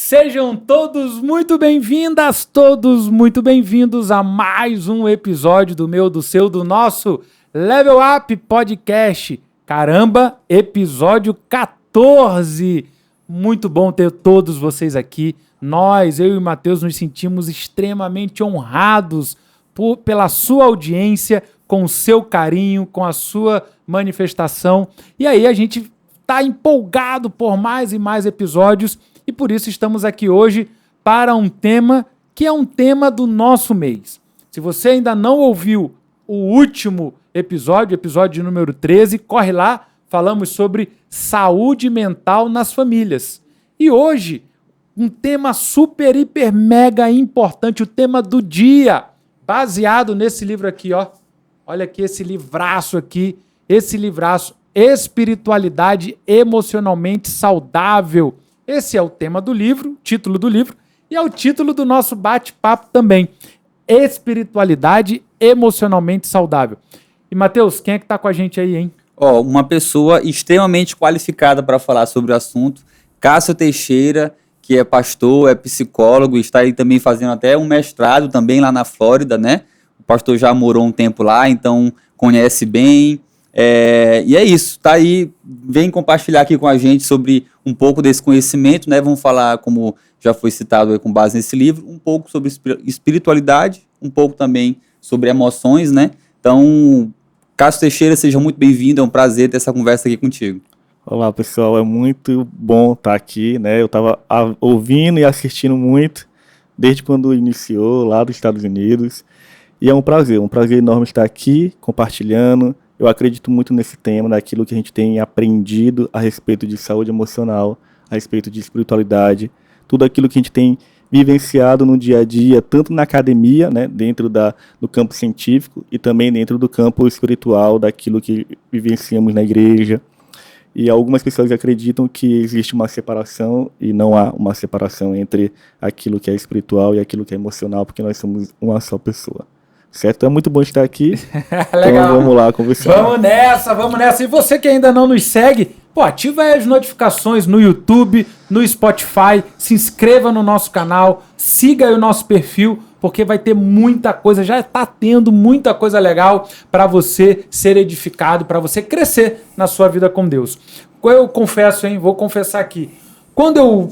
Sejam todos muito bem-vindas, todos muito bem-vindos a mais um episódio do meu, do seu, do nosso Level Up Podcast. Caramba, episódio 14. Muito bom ter todos vocês aqui. Nós, eu e o Matheus, nos sentimos extremamente honrados pela sua audiência, com o seu carinho, com a sua manifestação. E aí a gente está empolgado por mais e mais episódios e por isso estamos aqui hoje para um tema que é um tema do nosso mês. Se você ainda não ouviu o último episódio, episódio número 13, corre lá, falamos sobre saúde mental nas famílias. E hoje, um tema super, hiper, mega importante, o tema do dia, baseado nesse livro aqui, ó. Olha aqui esse livraço aqui, esse livraço, Espiritualidade Emocionalmente Saudável. Esse é o tema do livro, título do livro, e é o título do nosso bate-papo também. Espiritualidade Emocionalmente Saudável. E, Matheus, quem é que tá com a gente aí, hein? Uma pessoa extremamente qualificada para falar sobre o assunto, Cássio Teixeira, que é pastor, é psicólogo, está aí também fazendo até um mestrado também lá na Flórida, né? O pastor já morou um tempo lá, então conhece bem. E é isso, tá aí, vem compartilhar aqui com a gente sobre um pouco desse conhecimento, né? Vamos falar, como já foi citado aí, com base nesse livro, um pouco sobre espiritualidade, um pouco também sobre emoções, né? Então, Cássio Teixeira, seja muito bem-vindo, é um prazer ter essa conversa aqui contigo. Olá, pessoal, é muito bom estar aqui, né? Eu estava ouvindo e assistindo muito desde quando iniciou lá dos Estados Unidos, e é um prazer enorme estar aqui compartilhando. Eu acredito muito nesse tema, naquilo que a gente tem aprendido a respeito de saúde emocional, a respeito de espiritualidade, tudo aquilo que a gente tem vivenciado no dia a dia, tanto na academia, né, dentro do campo científico, e também dentro do campo espiritual, daquilo que vivenciamos na igreja. E algumas pessoas acreditam que existe uma separação, e não há uma separação entre aquilo que é espiritual e aquilo que é emocional, porque nós somos uma só pessoa. Certo? É muito bom estar aqui. Legal. Então vamos lá conversar. Vamos nessa. E você que ainda não nos segue, ativa aí as notificações no YouTube, no Spotify, se inscreva no nosso canal, siga aí o nosso perfil, porque vai ter muita coisa, já está tendo muita coisa legal para você ser edificado, para você crescer na sua vida com Deus. Eu confesso, vou confessar aqui, quando eu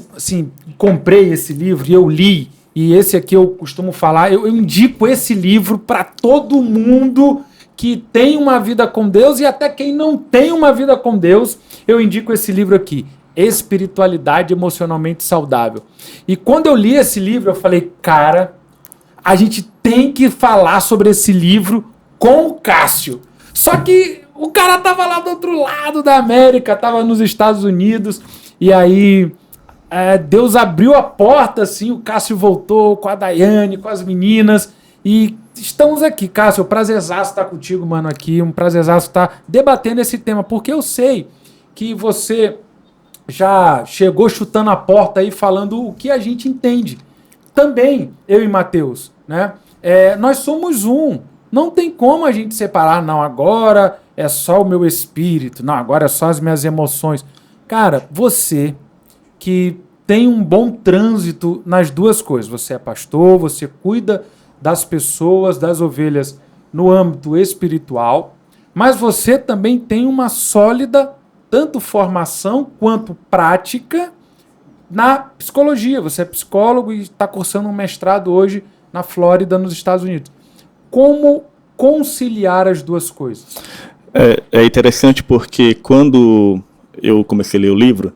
comprei esse livro e eu li, e esse aqui eu costumo falar, eu indico esse livro para todo mundo que tem uma vida com Deus e até quem não tem uma vida com Deus, eu indico esse livro aqui, Espiritualidade Emocionalmente Saudável. E quando eu li esse livro, eu falei, cara, a gente tem que falar sobre esse livro com o Cássio. Só que o cara tava lá do outro lado da América, tava nos Estados Unidos, e aí Deus abriu a porta, assim, o Cássio voltou com a Daiane, com as meninas, e estamos aqui, Cássio, um prazerzaço estar contigo, mano, aqui, um prazerzaço estar debatendo esse tema, porque eu sei que você já chegou chutando a porta aí, falando o que a gente entende. Também, eu e Matheus, né, nós somos um, não tem como a gente separar, não, agora é só o meu espírito, não, agora é só as minhas emoções. Cara, você que tem um bom trânsito nas duas coisas. Você é pastor, você cuida das pessoas, das ovelhas no âmbito espiritual, mas você também tem uma sólida, tanto formação quanto prática, na psicologia. Você é psicólogo e está cursando um mestrado hoje na Flórida, nos Estados Unidos. Como conciliar as duas coisas? É interessante porque quando eu comecei a ler o livro,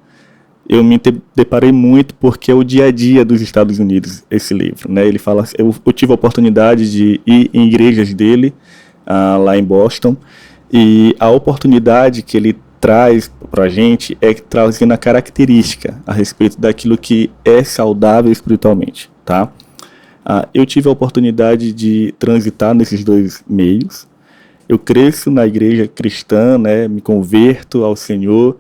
eu me deparei muito porque é o dia a dia dos Estados Unidos, esse livro, né? Ele fala, eu tive a oportunidade de ir em igrejas dele, lá em Boston, e a oportunidade que ele traz para a gente é trazendo a característica a respeito daquilo que é saudável espiritualmente, tá? Eu tive a oportunidade de transitar nesses dois meios. Eu cresço na igreja cristã, né? Me converto ao Senhor,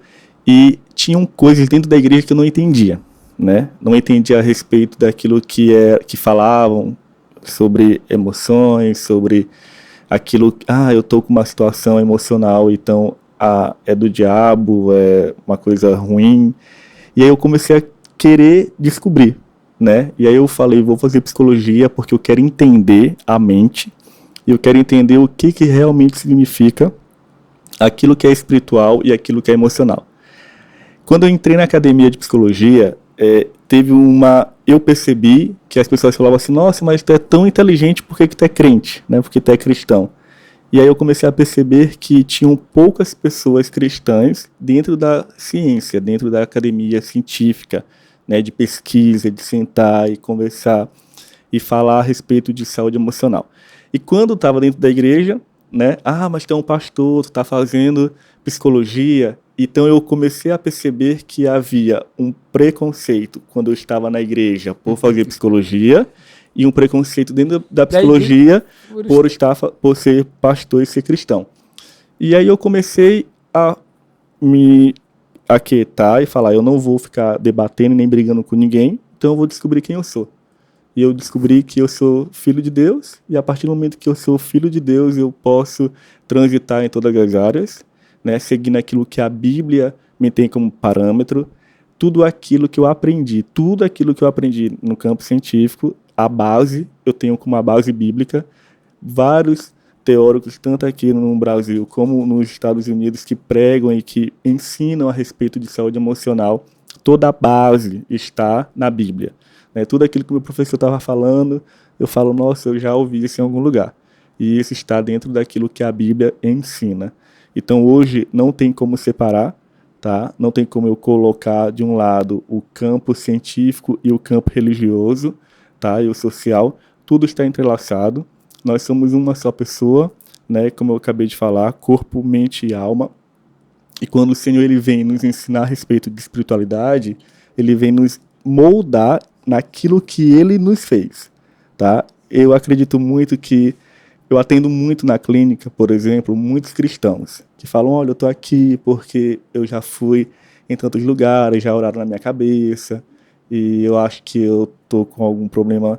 e tinham coisas dentro da igreja que eu não entendia, né? Não entendia a respeito daquilo que falavam sobre emoções, sobre aquilo, eu estou com uma situação emocional, então é do diabo, é uma coisa ruim. E aí eu comecei a querer descobrir, né? E aí eu falei, vou fazer psicologia porque eu quero entender a mente, e eu quero entender o que realmente significa aquilo que é espiritual e aquilo que é emocional. Quando eu entrei na academia de psicologia, eu percebi que as pessoas falavam assim, nossa, mas tu é tão inteligente, por que tu é crente, né? Porque tu é cristão. E aí eu comecei a perceber que tinham poucas pessoas cristãs dentro da ciência, dentro da academia científica, né, de pesquisa, de sentar e conversar e falar a respeito de saúde emocional. E quando eu estava dentro da igreja, né, mas tu é um pastor, tu está fazendo psicologia. Então eu comecei a perceber que havia um preconceito quando eu estava na igreja por fazer psicologia, e um preconceito dentro da psicologia por ser pastor e ser cristão. E aí eu comecei a me aquietar e falar, eu não vou ficar debatendo nem brigando com ninguém, então eu vou descobrir quem eu sou. E eu descobri que eu sou filho de Deus, e a partir do momento que eu sou filho de Deus, eu posso transitar em todas as áreas, né, seguindo aquilo que a Bíblia me tem como parâmetro, tudo aquilo que eu aprendi no campo científico, a base, eu tenho como a base bíblica. Vários teóricos, tanto aqui no Brasil como nos Estados Unidos, que pregam e que ensinam a respeito de saúde emocional, toda a base está na Bíblia. Né? Tudo aquilo que o meu professor estava falando, eu falo, nossa, eu já ouvi isso em algum lugar. E isso está dentro daquilo que a Bíblia ensina. Então hoje não tem como separar, tá? Não tem como eu colocar de um lado o campo científico e o campo religioso, tá? E o social, tudo está entrelaçado. Nós somos uma só pessoa, né? Como eu acabei de falar, corpo, mente e alma. E quando o Senhor ele vem nos ensinar a respeito de espiritualidade, ele vem nos moldar naquilo que ele nos fez, tá? Eu acredito muito que eu atendo muito na clínica, por exemplo, muitos cristãos que falam, olha, eu tô aqui porque eu já fui em tantos lugares, já oraram na minha cabeça, e eu acho que eu tô com algum problema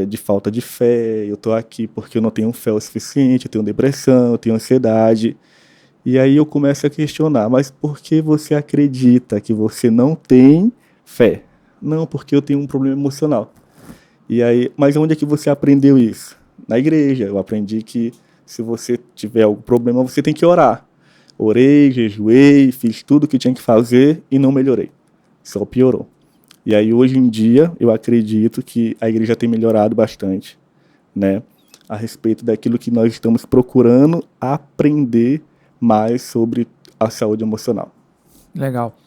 de falta de fé, eu tô aqui porque eu não tenho fé o suficiente, eu tenho depressão, eu tenho ansiedade. E aí eu começo a questionar, mas por que você acredita que você não tem fé? Não, porque eu tenho um problema emocional. E aí, mas onde é que você aprendeu isso? Na igreja. Eu aprendi que se você tiver algum problema, você tem que orar. Orei, jejuei, fiz tudo o que tinha que fazer e não melhorei. Só piorou. E aí, hoje em dia, eu acredito que a igreja tem melhorado bastante, né, a respeito daquilo que nós estamos procurando aprender mais sobre a saúde emocional. Legal.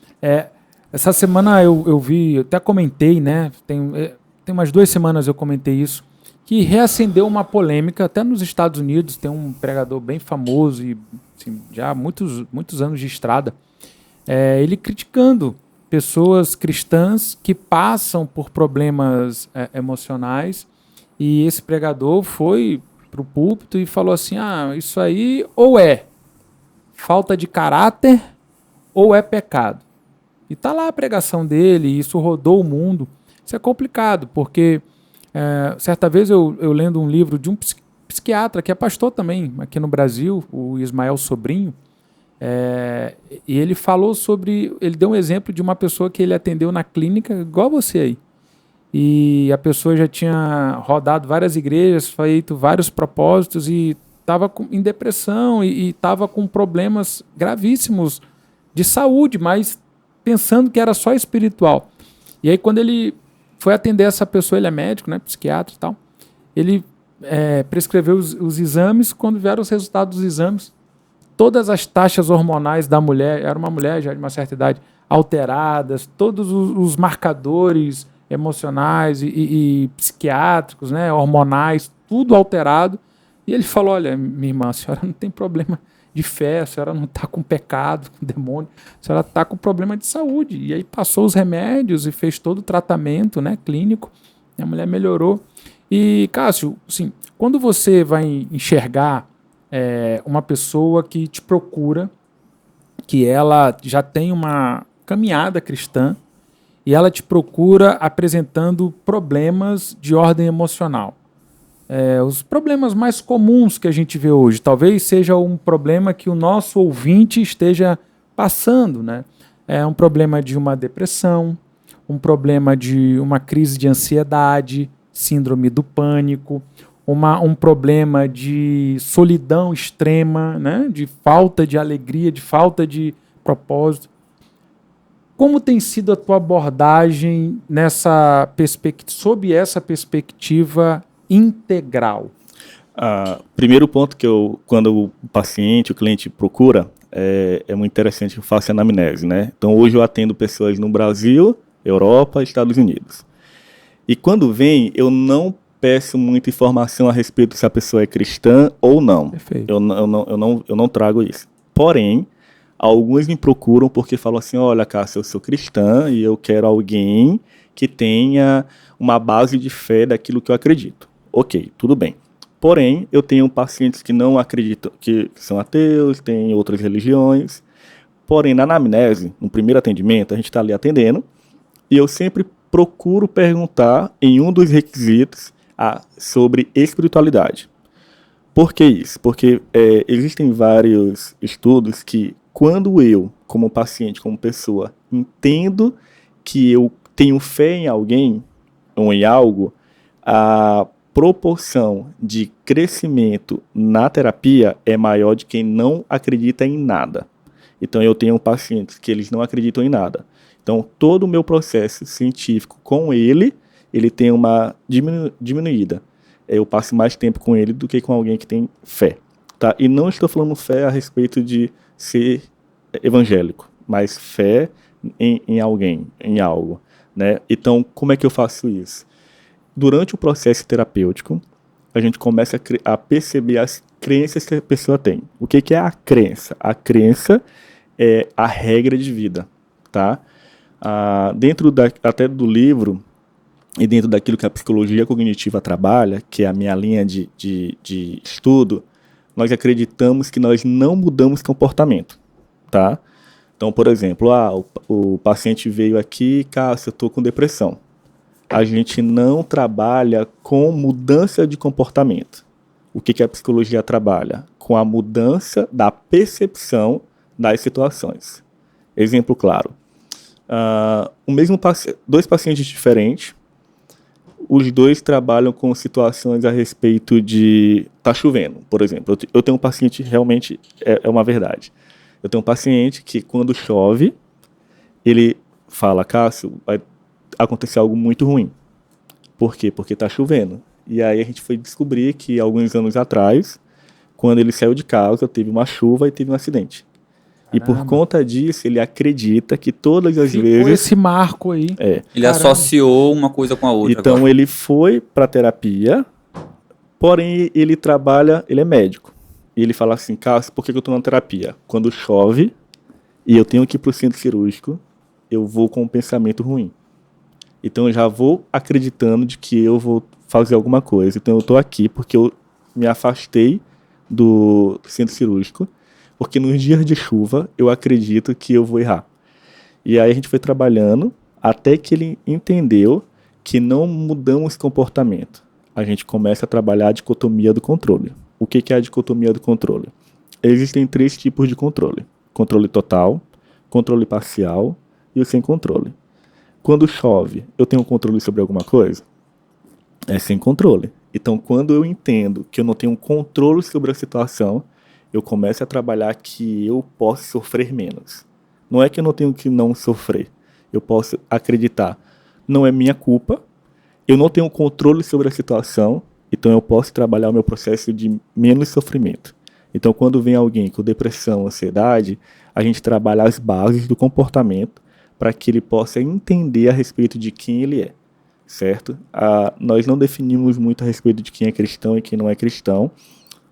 Essa semana eu vi, eu até comentei, né, tem umas 2 semanas eu comentei isso, que reacendeu uma polêmica, até nos Estados Unidos, tem um pregador bem famoso e assim, já há muitos anos de estrada, ele criticando pessoas cristãs que passam por problemas emocionais, e esse pregador foi para o púlpito e falou assim, isso aí ou é falta de caráter ou é pecado. E tá lá a pregação dele, e isso rodou o mundo. Isso é complicado, porque certa vez eu lendo um livro de um psiquiatra, que é pastor também aqui no Brasil, o Ismael Sobrinho, e ele falou ele deu um exemplo de uma pessoa que ele atendeu na clínica, igual você aí. E a pessoa já tinha rodado várias igrejas, feito vários propósitos e estava em depressão e estava com problemas gravíssimos de saúde, mas pensando que era só espiritual. E aí quando ele foi atender essa pessoa, ele é médico, né, psiquiatra e tal, ele prescreveu os exames. Quando vieram os resultados dos exames, todas as taxas hormonais da mulher, era uma mulher já de uma certa idade, alteradas, todos os marcadores emocionais e psiquiátricos, né, hormonais, tudo alterado. E ele falou, olha, minha irmã, a senhora não tem problema de fé, a senhora não está com pecado, com demônio, a senhora está com problema de saúde. E aí passou os remédios e fez todo o tratamento, né, clínico, e a mulher melhorou. E, Cássio, assim, quando você vai enxergar uma pessoa que te procura, que ela já tem uma caminhada cristã, e ela te procura apresentando problemas de ordem emocional. Os problemas mais comuns que a gente vê hoje, talvez seja um problema que o nosso ouvinte esteja passando, né? É um problema de uma depressão, um problema de uma crise de ansiedade, síndrome do pânico, um problema de solidão extrema, né? De falta de alegria, de falta de propósito. Como tem sido a tua abordagem sob essa perspectiva integral? Primeiro ponto quando o paciente, o cliente procura, é muito interessante que eu faça anamnese, né? Então hoje eu atendo pessoas no Brasil, Europa, Estados Unidos. E quando vem, eu não peço muita informação a respeito se a pessoa é cristã ou não. Perfeito. Eu não trago isso. Porém, alguns me procuram porque falam assim, olha, Cássio, eu sou cristã e eu quero alguém que tenha uma base de fé daquilo que eu acredito. Ok, tudo bem. Porém, eu tenho pacientes que não acreditam, que são ateus, têm outras religiões. Porém, na anamnese, no primeiro atendimento, a gente está ali atendendo e eu sempre procuro perguntar em um dos requisitos sobre espiritualidade. Por que isso? Porque existem vários estudos que quando eu, como paciente, como pessoa, entendo que eu tenho fé em alguém ou em algo, a proporção de crescimento na terapia é maior de quem não acredita em nada. Então eu tenho pacientes que eles não acreditam em nada. Então todo o meu processo científico com ele tem uma diminuída. Eu passo mais tempo com ele do que com alguém que tem fé. Tá? E não estou falando fé a respeito de ser evangélico, mas fé em alguém, em algo. Né? Então como é que eu faço isso? Durante o processo terapêutico, a gente começa a perceber as crenças que a pessoa tem. O que é a crença? A crença é a regra de vida, tá? Dentro até do livro e dentro daquilo que a psicologia cognitiva trabalha, que é a minha linha de estudo, nós acreditamos que nós não mudamos comportamento, tá? Então, por exemplo, o paciente veio aqui, Cássio, eu estou com depressão. A gente não trabalha com mudança de comportamento. O que a psicologia trabalha? Com a mudança da percepção das situações. Exemplo claro. Dois pacientes diferentes, os dois trabalham com situações a respeito de... Tá chovendo, por exemplo. Eu tenho um paciente, realmente, é uma verdade. Eu tenho um paciente que, quando chove, ele fala, Cássio, vai acontecer algo muito ruim. Por quê? Porque está chovendo. E aí a gente foi descobrir que alguns anos atrás, quando ele saiu de casa, teve uma chuva e teve um acidente. Caramba. E por conta disso, ele acredita que todas as vezes... esse marco aí. Ele associou uma coisa com a outra. Então agora ele foi para terapia, porém ele é médico. E ele fala assim, Cássio, por que eu estou na terapia? Quando chove e eu tenho que ir para o centro cirúrgico, eu vou com um pensamento ruim. Então eu já vou acreditando de que eu vou fazer alguma coisa. Então eu estou aqui porque eu me afastei do centro cirúrgico, porque nos dias de chuva eu acredito que eu vou errar. E aí a gente foi trabalhando até que ele entendeu que não mudamos comportamento. A gente começa a trabalhar a dicotomia do controle. O que é a dicotomia do controle? Existem 3 tipos de controle. Controle total, controle parcial e o sem controle. Quando chove, eu tenho controle sobre alguma coisa? É sem controle. Então, quando eu entendo que eu não tenho controle sobre a situação, eu começo a trabalhar que eu posso sofrer menos. Não é que eu não tenho que não sofrer. Eu posso acreditar, não é minha culpa, eu não tenho controle sobre a situação, então eu posso trabalhar o meu processo de menos sofrimento. Então, quando vem alguém com depressão, ansiedade, a gente trabalha as bases do comportamento para que ele possa entender a respeito de quem ele é, certo? Nós não definimos muito a respeito de quem é cristão e quem não é cristão,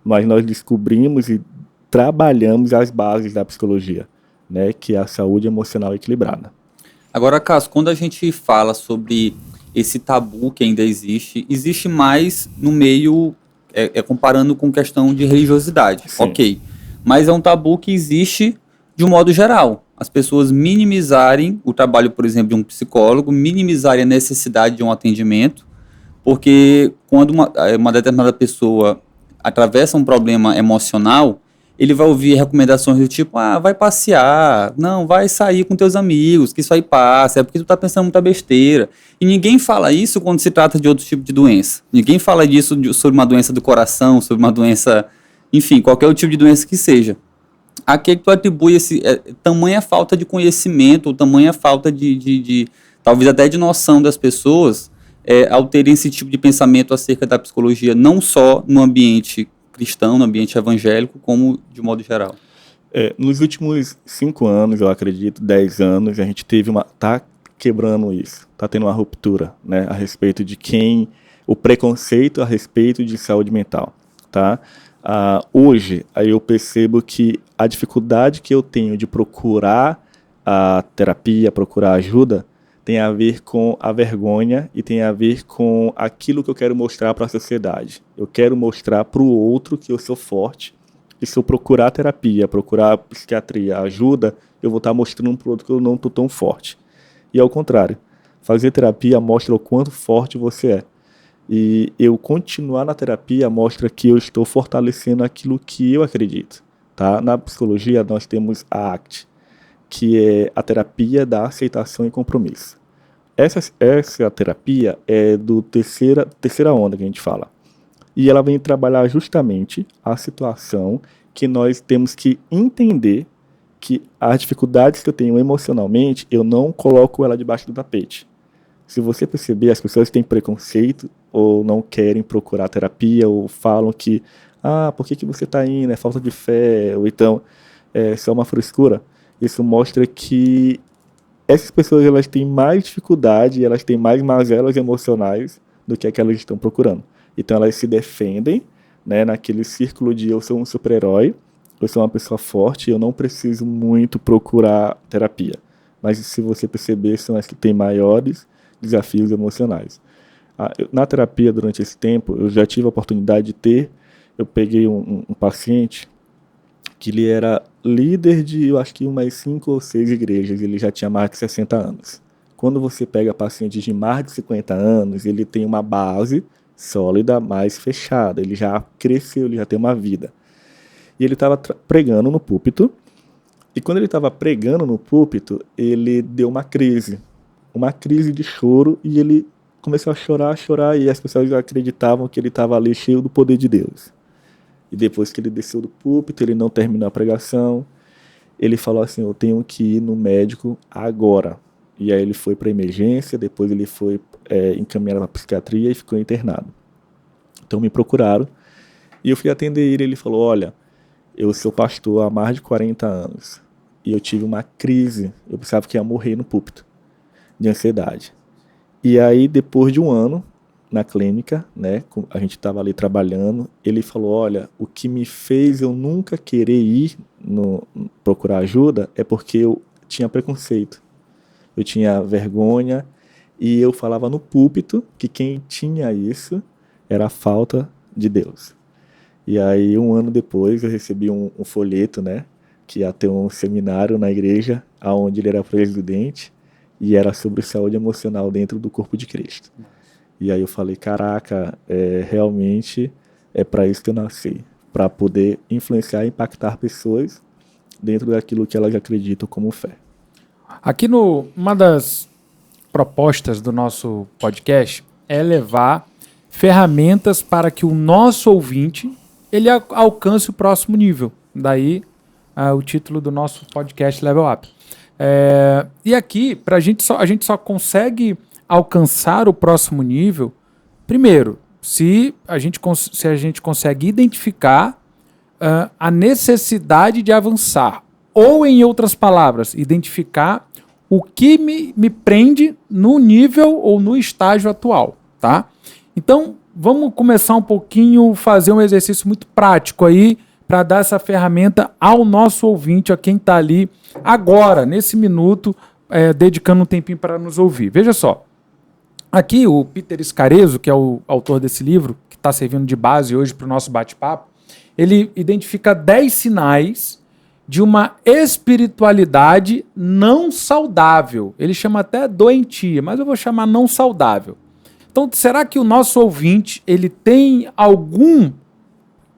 mas nós descobrimos e trabalhamos as bases da psicologia, né, que é a saúde emocional equilibrada. Agora, Cássio, quando a gente fala sobre esse tabu que ainda existe mais no meio, comparando com questão de religiosidade, Sim. Ok, mas é um tabu que existe de um modo geral. As pessoas minimizarem o trabalho, por exemplo, de um psicólogo, minimizarem a necessidade de um atendimento, porque quando uma determinada pessoa atravessa um problema emocional, ele vai ouvir recomendações do tipo, vai passear, não, vai sair com teus amigos, que isso aí passa, é porque tu tá pensando muita besteira. E ninguém fala isso quando se trata de outro tipo de doença. Ninguém fala disso sobre uma doença do coração, sobre uma doença, enfim, qualquer tipo de doença que seja. A que tu atribui tamanha falta de conhecimento, tamanha falta de talvez até de noção das pessoas ao terem esse tipo de pensamento acerca da psicologia, não só no ambiente cristão, no ambiente evangélico, como de modo geral? Nos últimos 5 anos, eu acredito, 10 anos, a gente tá quebrando isso, tá tendo uma ruptura, né, a respeito de o preconceito a respeito de saúde mental, tá? Hoje, aí eu percebo que a dificuldade que eu tenho de procurar a terapia, procurar ajuda, tem a ver com a vergonha e tem a ver com aquilo que eu quero mostrar para a sociedade. Eu quero mostrar para o outro que eu sou forte, e se eu procurar terapia, procurar psiquiatria, ajuda, eu vou estar mostrando para o outro que eu não estou tão forte. E ao contrário, fazer terapia mostra o quanto forte você é. E eu continuar na terapia mostra que eu estou fortalecendo aquilo que eu acredito. Tá? Na psicologia nós temos a ACT, que é a terapia da aceitação e compromisso. Essa terapia é do terceira onda que a gente fala. E ela vem trabalhar justamente a situação que nós temos que entender que as dificuldades que eu tenho emocionalmente, eu não coloco ela debaixo do tapete. Se você perceber, as pessoas têm preconceito ou não querem procurar terapia ou falam que por que você está indo? É falta de fé, ou então é só uma frescura. Isso mostra que essas pessoas elas têm mais dificuldade, elas têm mais mazelas emocionais do que aquelas que estão procurando. Então elas se defendem, né, naquele círculo de eu sou um super-herói, eu sou uma pessoa forte, eu não preciso muito procurar terapia. Mas se você perceber, são as que têm maiores desafios emocionais. Na terapia, durante esse tempo, eu já tive a oportunidade eu peguei um paciente que ele era líder de, eu acho que umas 5 ou 6 igrejas, ele já tinha mais de 60 anos. Quando você pega pacientes de mais de 50 anos, ele tem uma base sólida, mais fechada, ele já cresceu, ele já tem uma vida. E ele estava pregando no púlpito, e quando ele estava pregando no púlpito, ele deu uma crise de choro, e ele começou a chorar, e as pessoas acreditavam que ele estava ali cheio do poder de Deus. E depois que ele desceu do púlpito, ele não terminou a pregação, ele falou assim, eu tenho que ir no médico agora. E aí ele foi para a emergência, depois ele foi encaminhado para a psiquiatria e ficou internado. Então me procuraram, e eu fui atender ele falou, olha, eu sou pastor há mais de 40 anos, e eu tive uma crise, eu pensava que ia morrer no púlpito, de ansiedade. E aí, depois de um ano, na clínica, né, a gente estava ali trabalhando, ele falou, olha, o que me fez eu nunca querer ir procurar ajuda é porque eu tinha preconceito, eu tinha vergonha, e eu falava no púlpito que quem tinha isso era a falta de Deus. E aí, um ano depois, eu recebi um folheto, né, que ia ter um seminário na igreja, onde ele era presidente, e era sobre saúde emocional dentro do corpo de Cristo. E aí eu falei, caraca, realmente é para isso que eu nasci, para poder influenciar e impactar pessoas dentro daquilo que elas acreditam como fé. Aqui uma das propostas do nosso podcast é levar ferramentas para que o nosso ouvinte ele alcance o próximo nível. Daí o título do nosso podcast Level Up. E aqui, a gente só consegue alcançar o próximo nível, primeiro, se a gente consegue identificar a necessidade de avançar, ou em outras palavras, identificar o que me prende no nível ou no estágio atual, tá? Então, vamos começar um pouquinho, fazer um exercício muito prático aí, para dar essa ferramenta ao nosso ouvinte, a quem está ali agora, nesse minuto, dedicando um tempinho para nos ouvir. Veja só, aqui o Peter Scarezo, que é o autor desse livro, que está servindo de base hoje para o nosso bate-papo, ele identifica 10 sinais de uma espiritualidade não saudável. Ele chama até doentia, mas eu vou chamar não saudável. Então, será que o nosso ouvinte ele tem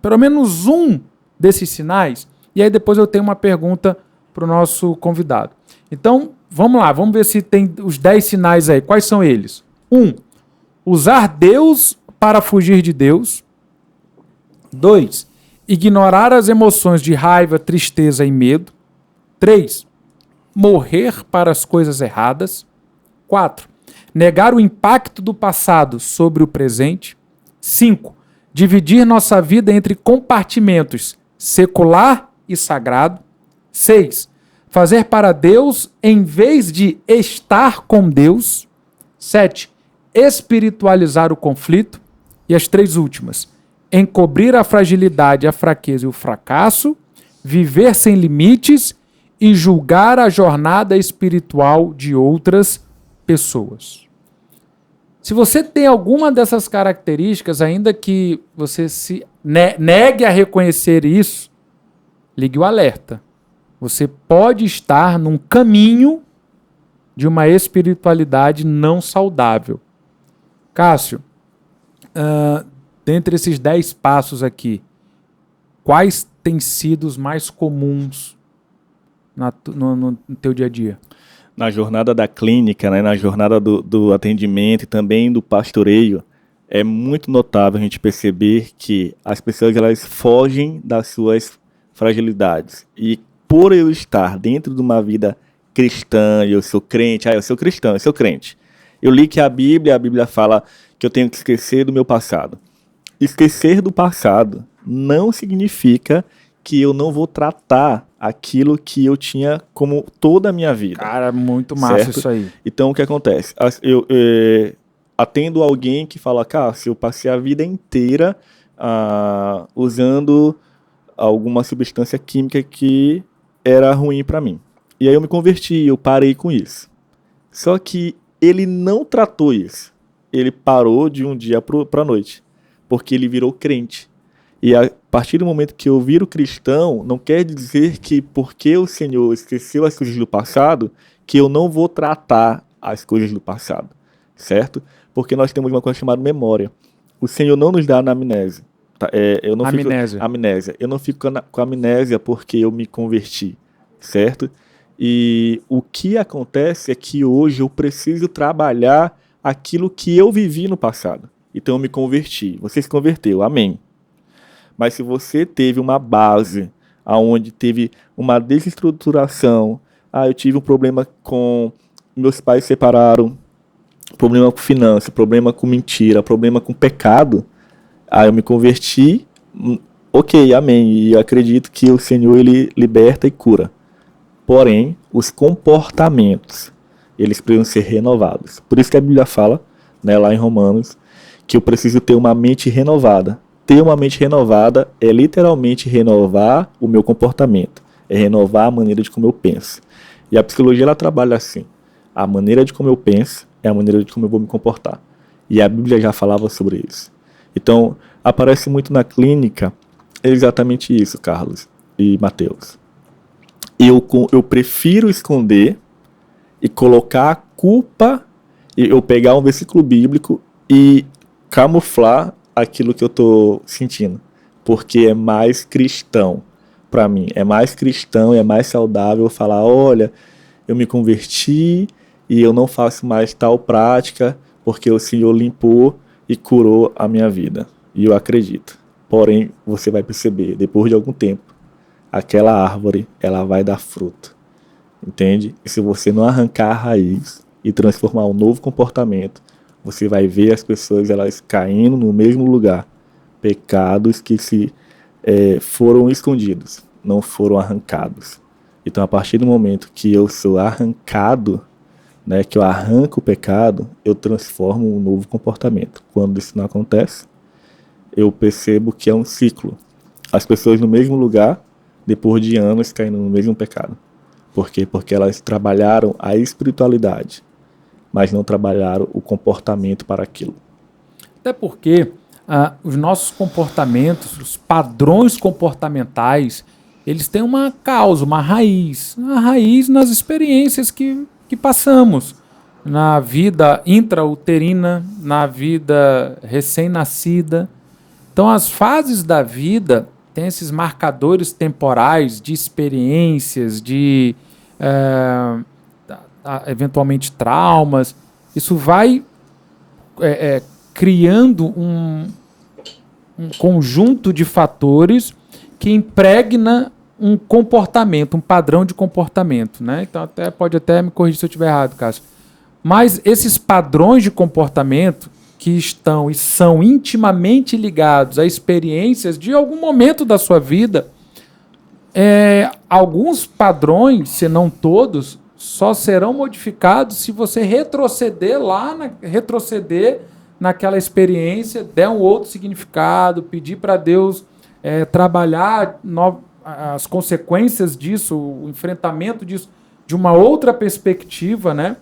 pelo menos um desses sinais? E aí depois eu tenho uma pergunta para o nosso convidado. Então, vamos lá, vamos ver se tem os 10 sinais aí. Quais são eles? 1. Usar Deus para fugir de Deus. 2. Ignorar as emoções de raiva, tristeza e medo. 3. Morrer para as coisas erradas. 4. Negar o impacto do passado sobre o presente. 5. Dividir nossa vida entre compartimentos secular e sagrado. 6. Fazer para Deus em vez de estar com Deus. 7. Espiritualizar o conflito. E as 3 últimas. Encobrir a fragilidade, a fraqueza e o fracasso. Viver sem limites e julgar a jornada espiritual de outras pessoas. Se você tem alguma dessas características, ainda que você se negue a reconhecer isso, ligue o alerta. Você pode estar num caminho de uma espiritualidade não saudável. Cássio, dentre esses 10 passos aqui, quais têm sido os mais comuns no teu dia a dia? Na jornada da clínica, né, na jornada do atendimento e também do pastoreio, é muito notável a gente perceber que as pessoas elas fogem das suas fragilidades. E por eu estar dentro de uma vida cristã, eu sou crente, eu sou cristão, eu sou crente. Eu li que a Bíblia fala que eu tenho que esquecer do meu passado. Esquecer do passado não significa que eu não vou tratar aquilo que eu tinha como toda a minha vida. Cara, muito massa, certo? Isso aí. Então, o que acontece? Eu atendo alguém que fala, Cássio, eu passei a vida inteira usando alguma substância química que era ruim para mim. E aí eu me converti, eu parei com isso. Só que ele não tratou isso. Ele parou de um dia para a noite, porque ele virou crente. E a partir do momento que eu viro cristão, não quer dizer que porque o Senhor esqueceu as coisas do passado, que eu não vou tratar as coisas do passado, certo? Porque nós temos uma coisa chamada memória. O Senhor não nos dá amnésia. Tá? Amnésia. Eu não fico com amnésia porque eu me converti, certo? E o que acontece é que hoje eu preciso trabalhar aquilo que eu vivi no passado. Então eu me converti. Você se converteu, amém. Mas se você teve uma base onde teve uma desestruturação, eu tive um problema com meus pais se separaram, problema com finança, problema com mentira, problema com pecado, eu me converti, ok, amém, e eu acredito que o Senhor ele liberta e cura. Porém, os comportamentos, eles precisam ser renovados. Por isso que a Bíblia fala, né, lá em Romanos, que eu preciso ter uma mente renovada. Ter uma mente renovada é literalmente renovar o meu comportamento, é renovar a maneira de como eu penso. E a psicologia ela trabalha assim, a maneira de como eu penso é a maneira de como eu vou me comportar. E a Bíblia já falava sobre isso. Então, aparece muito na clínica exatamente isso, Carlos e Mateus. Eu prefiro esconder e colocar a culpa, eu pegar um versículo bíblico e camuflar aquilo que eu estou sentindo, porque é mais cristão para mim, é mais cristão, é mais saudável falar, olha, eu me converti e eu não faço mais tal prática porque o Senhor limpou e curou a minha vida, e eu acredito. Porém, você vai perceber, depois de algum tempo, aquela árvore, ela vai dar fruto, entende? E se você não arrancar a raiz e transformar um novo comportamento, você vai ver as pessoas elas caindo no mesmo lugar. Pecados que foram escondidos, não foram arrancados. Então, a partir do momento que eu sou arrancado, né, que eu arranco o pecado, eu transformo um novo comportamento. Quando isso não acontece, eu percebo que é um ciclo. As pessoas no mesmo lugar, depois de anos, caindo no mesmo pecado. Por quê? Porque elas trabalharam a espiritualidade, mas não trabalharam o comportamento para aquilo. Até porque os nossos comportamentos, os padrões comportamentais, eles têm uma causa, uma raiz. A raiz nas experiências que passamos. Na vida intrauterina, na vida recém-nascida. Então, as fases da vida, tem esses marcadores temporais de experiências, de eventualmente traumas, isso vai criando um conjunto de fatores que impregna um comportamento, um padrão de comportamento, né? Então pode até me corrigir se eu estiver errado, Cássio. Mas esses padrões de comportamento que estão e são intimamente ligados a experiências de algum momento da sua vida, alguns padrões, se não todos, só serão modificados se você retroceder naquela experiência, der um outro significado, pedir para Deus trabalhar as consequências disso, o enfrentamento disso de uma outra perspectiva, né?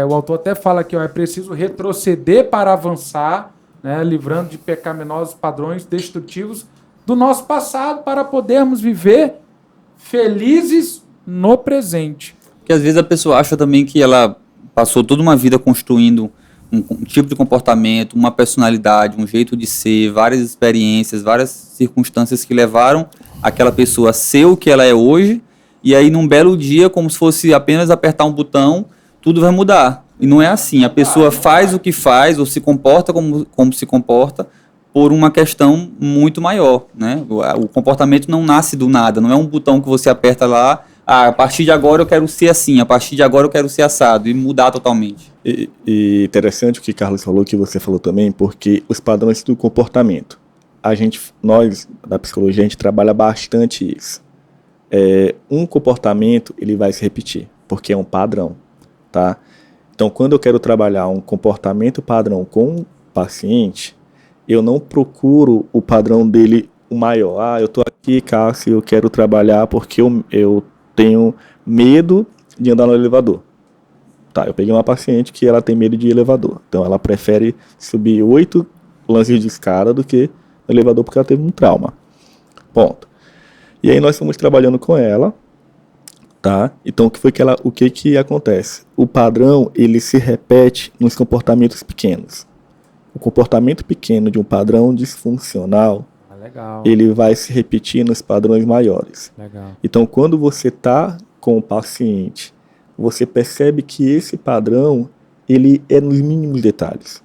O autor até fala que é preciso retroceder para avançar, né? Livrando de pecaminosos padrões destrutivos do nosso passado para podermos viver felizes no presente. Porque às vezes a pessoa acha também que ela passou toda uma vida construindo um tipo de comportamento, uma personalidade, um jeito de ser, várias experiências, várias circunstâncias que levaram aquela pessoa a ser o que ela é hoje, e aí num belo dia, como se fosse apenas apertar um botão, tudo vai mudar. E não é assim. A pessoa faz o que faz, ou se comporta como se comporta, por uma questão muito maior, né? O comportamento não nasce do nada, não é um botão que você aperta lá, a partir de agora eu quero ser assim, a partir de agora eu quero ser assado, e mudar totalmente. E interessante o que Carlos falou, que você falou também, porque os padrões do comportamento, nós da psicologia, a gente trabalha bastante isso. Um comportamento, ele vai se repetir, porque é um padrão, tá? Então, quando eu quero trabalhar um comportamento padrão com um paciente, eu não procuro o padrão dele o maior. Eu estou aqui, Cássio, eu quero trabalhar porque eu tenho medo de andar no elevador. Tá, eu peguei uma paciente que ela tem medo de elevador. Então, ela prefere subir 8 lances de escada do que no elevador porque ela teve um trauma. Ponto. E aí nós fomos trabalhando com ela, tá? Então, o que acontece? O padrão, ele se repete nos comportamentos pequenos. O comportamento pequeno de um padrão disfuncional, ele vai se repetir nos padrões maiores. Legal. Então, quando você está com o paciente, você percebe que esse padrão, ele é nos mínimos detalhes.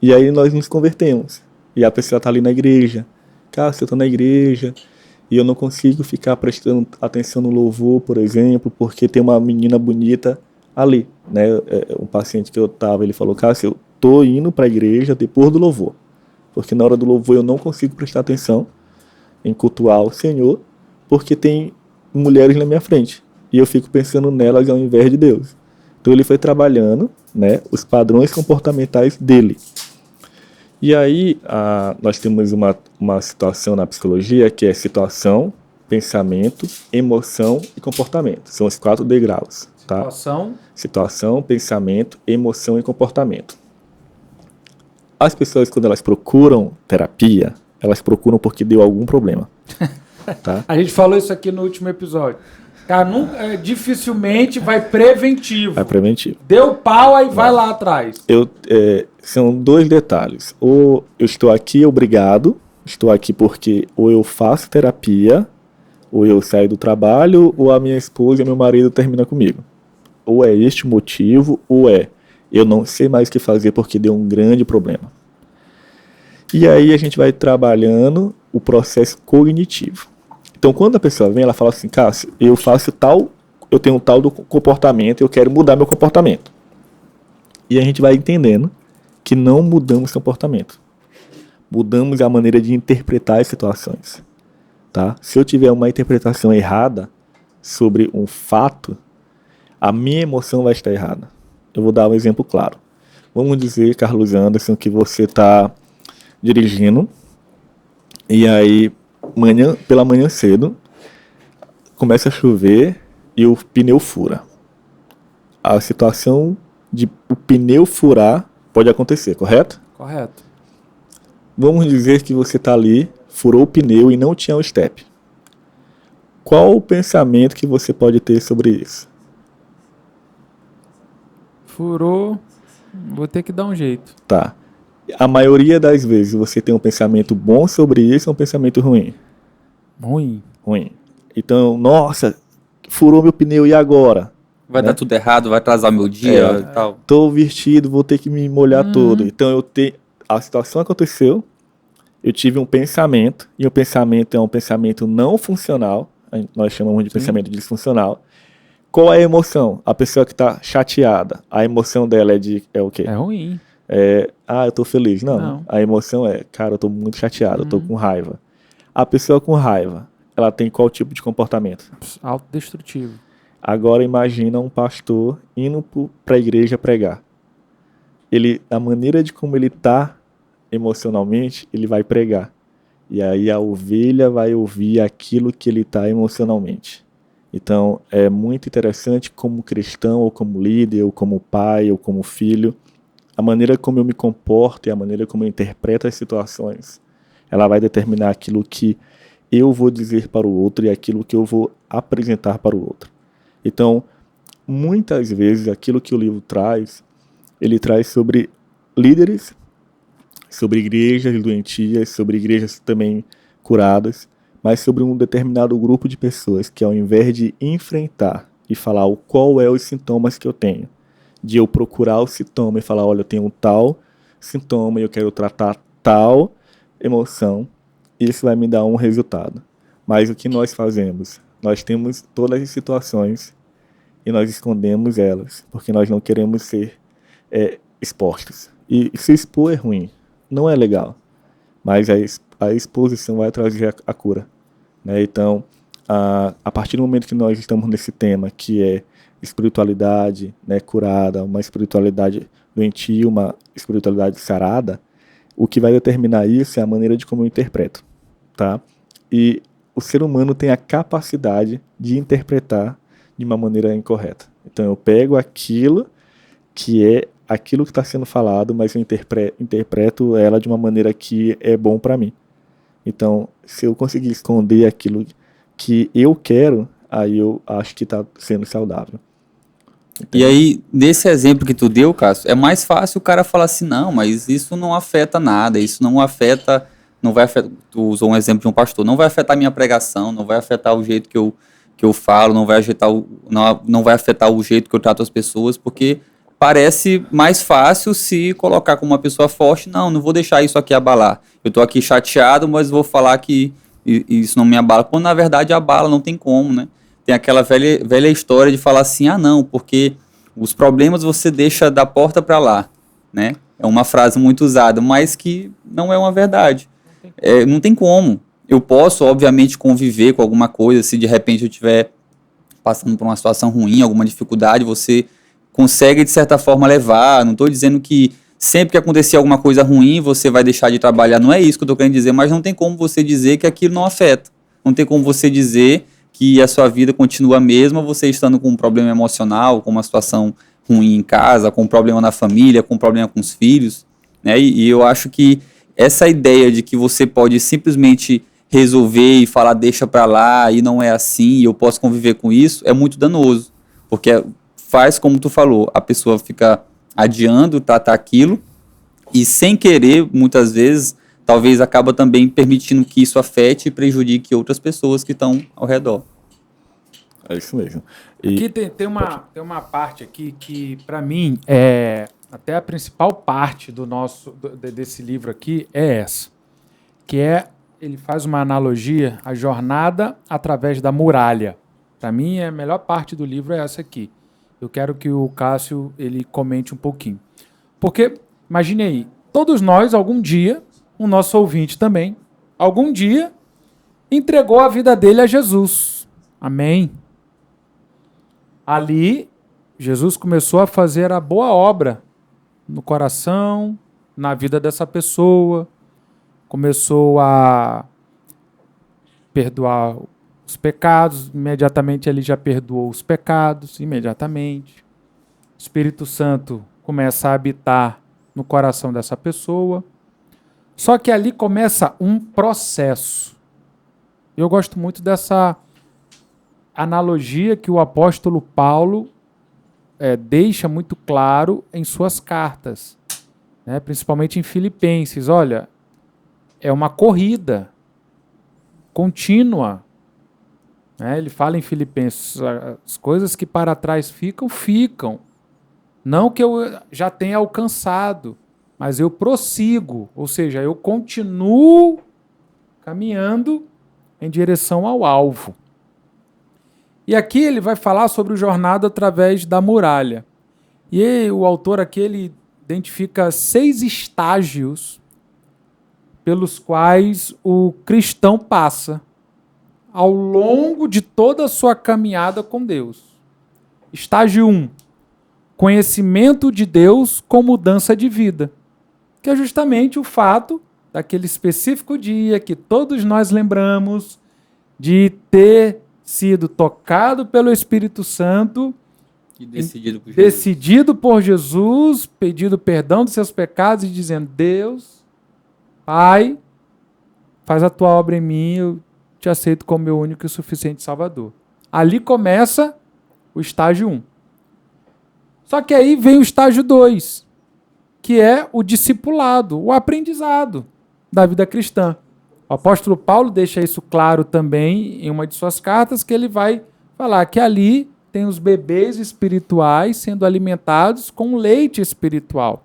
E aí nós nos convertemos. E a pessoa está ali na igreja. Cássio, eu estou na igreja e eu não consigo ficar prestando atenção no louvor, por exemplo, porque tem uma menina bonita ali, né? Um paciente que eu estava, ele falou, Cássio, eu estou indo para a igreja depois do louvor, porque na hora do louvor eu não consigo prestar atenção em cultuar o Senhor, porque tem mulheres na minha frente, e eu fico pensando nelas ao invés de Deus. Então ele foi trabalhando, né, os padrões comportamentais dele. E aí nós temos uma situação na psicologia que é situação, pensamento, emoção e comportamento. São os 4 degraus. Tá? Situação, pensamento, emoção e comportamento. As pessoas, quando elas procuram terapia, elas procuram porque deu algum problema. Tá? A gente falou isso aqui no último episódio. Cara, dificilmente vai preventivo. Vai preventivo. Deu pau, aí vai lá atrás. São 2 detalhes. Ou eu estou aqui obrigado, estou aqui porque ou eu faço terapia, ou eu saio do trabalho, ou a minha esposa e meu marido terminam comigo. Ou é este motivo, ou eu não sei mais o que fazer porque deu um grande problema. E aí a gente vai trabalhando o processo cognitivo. Então, quando a pessoa vem, ela fala assim, Cássio, eu tenho um tal do comportamento, eu quero mudar meu comportamento. E a gente vai entendendo que não mudamos comportamento. Mudamos a maneira de interpretar as situações. Tá? Se eu tiver uma interpretação errada sobre um fato, a minha emoção vai estar errada. Eu vou dar um exemplo claro. Vamos dizer, Carlos Anderson, que você está dirigindo e aí pela manhã cedo começa a chover e o pneu fura. A situação de o pneu furar pode acontecer, correto? Correto. Vamos dizer que você está ali, furou o pneu e não tinha o step. Qual o pensamento que você pode ter sobre isso? Furou, vou ter que dar um jeito. Tá. A maioria das vezes você tem um pensamento bom sobre isso ou um pensamento ruim? Ruim. Ruim. Então, nossa, furou meu pneu, e agora? Vai dar tudo errado, vai atrasar meu dia e tal. Tô vestido, vou ter que me molhar todo. Então, a situação aconteceu, eu tive um pensamento, e o pensamento é um pensamento não funcional, nós chamamos de pensamento disfuncional. Qual é a emoção? A pessoa que está chateada, a emoção dela é o quê? É ruim. Eu tô feliz. Não. A emoção é, cara, eu tô muito chateado, eu tô com raiva. A pessoa com raiva, ela tem qual tipo de comportamento? Autodestrutivo. Agora imagina um pastor indo para a igreja pregar. A maneira de como ele está emocionalmente, ele vai pregar. E aí a ovelha vai ouvir aquilo que ele está emocionalmente. Então é muito interessante como cristão, ou como líder, ou como pai, ou como filho, a maneira como eu me comporto e a maneira como eu interpreto as situações, ela vai determinar aquilo que eu vou dizer para o outro e aquilo que eu vou apresentar para o outro. Então, muitas vezes, aquilo que o livro traz, ele traz sobre líderes, sobre igrejas doentias, sobre igrejas também curadas, mas sobre um determinado grupo de pessoas que, ao invés de enfrentar e falar qual é os sintomas que eu tenho, de eu procurar o sintoma e falar, olha, eu tenho um tal sintoma e eu quero tratar tal emoção, isso vai me dar um resultado. Mas o que nós fazemos? Nós temos todas as situações e nós escondemos elas, porque nós não queremos ser expostos. E se expor é ruim, não é legal, mas a exposição vai trazer a cura. Né? Então, a partir do momento que nós estamos nesse tema, que é espiritualidade, né, curada, uma espiritualidade doentia, uma espiritualidade sarada, o que vai determinar isso é a maneira de como eu interpreto. Tá? E o ser humano tem a capacidade de interpretar de uma maneira incorreta. Então eu pego aquilo que está sendo falado, mas eu interpreto ela de uma maneira que é bom para mim. Então, se eu conseguir esconder aquilo que eu quero, aí eu acho que está sendo saudável. E aí, nesse exemplo que tu deu, Cássio, é mais fácil o cara falar assim, não, mas isso não afeta nada, isso não vai afetar, tu usou um exemplo de um pastor, não vai afetar a minha pregação, não vai afetar o jeito que eu falo, não vai afetar o jeito que eu trato as pessoas, porque parece mais fácil se colocar como uma pessoa forte, não vou deixar isso aqui abalar, eu tô aqui chateado, mas vou falar que isso não me abala, quando na verdade abala, não tem como, né? Tem aquela velha história de falar assim, não, porque os problemas você deixa da porta para lá, né? É uma frase muito usada, mas que não é uma verdade. Não tem como. Eu posso, obviamente, conviver com alguma coisa, se de repente eu estiver passando por uma situação ruim, alguma dificuldade, você consegue, de certa forma, levar. Não estou dizendo que sempre que acontecer alguma coisa ruim, você vai deixar de trabalhar. Não é isso que eu estou querendo dizer, mas não tem como você dizer que aquilo não afeta. Não tem como você dizer que a sua vida continua a mesma, você estando com um problema emocional, com uma situação ruim em casa, com um problema na família, com um problema com os filhos, né? E eu acho que essa ideia de que você pode simplesmente resolver e falar deixa pra lá e não é assim, e eu posso conviver com isso, é muito danoso, porque faz como tu falou, a pessoa fica adiando tratar aquilo e sem querer, muitas vezes, talvez acaba também permitindo que isso afete e prejudique outras pessoas que estão ao redor. É isso mesmo. Aqui tem uma parte aqui que, para mim, até a principal parte desse livro aqui é essa, que ele faz uma analogia à jornada através da muralha. Para mim, a melhor parte do livro é essa aqui. Eu quero que o Cássio ele comente um pouquinho. Porque, imagine aí, todos nós, algum dia, o nosso ouvinte também, algum dia, entregou a vida dele a Jesus. Amém? Ali, Jesus começou a fazer a boa obra no coração, na vida dessa pessoa, começou a perdoar os pecados, imediatamente ele já perdoou os pecados, imediatamente. O Espírito Santo começa a habitar no coração dessa pessoa. Só que ali começa um processo. Eu gosto muito dessa analogia que o apóstolo Paulo deixa muito claro em suas cartas, né? Principalmente em Filipenses. Olha, é uma corrida contínua. Né? Ele fala em Filipenses, as coisas que para trás ficam, ficam. Não que eu já tenha alcançado, mas eu prossigo, ou seja, eu continuo caminhando em direção ao alvo. E aqui ele vai falar sobre o jornada através da muralha. E o autor aqui ele identifica 6 estágios pelos quais o cristão passa ao longo de toda a sua caminhada com Deus. Estágio 1, conhecimento de Deus com mudança de vida, que é justamente o fato daquele específico dia que todos nós lembramos de ter sido tocado pelo Espírito Santo E decidido por Jesus, pedido perdão dos seus pecados e dizendo: Deus, Pai, faz a tua obra em mim, eu te aceito como meu único e suficiente Salvador. Ali começa o estágio 1. Só que aí vem o estágio 2, que é o discipulado, o aprendizado da vida cristã. O apóstolo Paulo deixa isso claro também em uma de suas cartas, que ele vai falar que ali tem os bebês espirituais sendo alimentados com leite espiritual.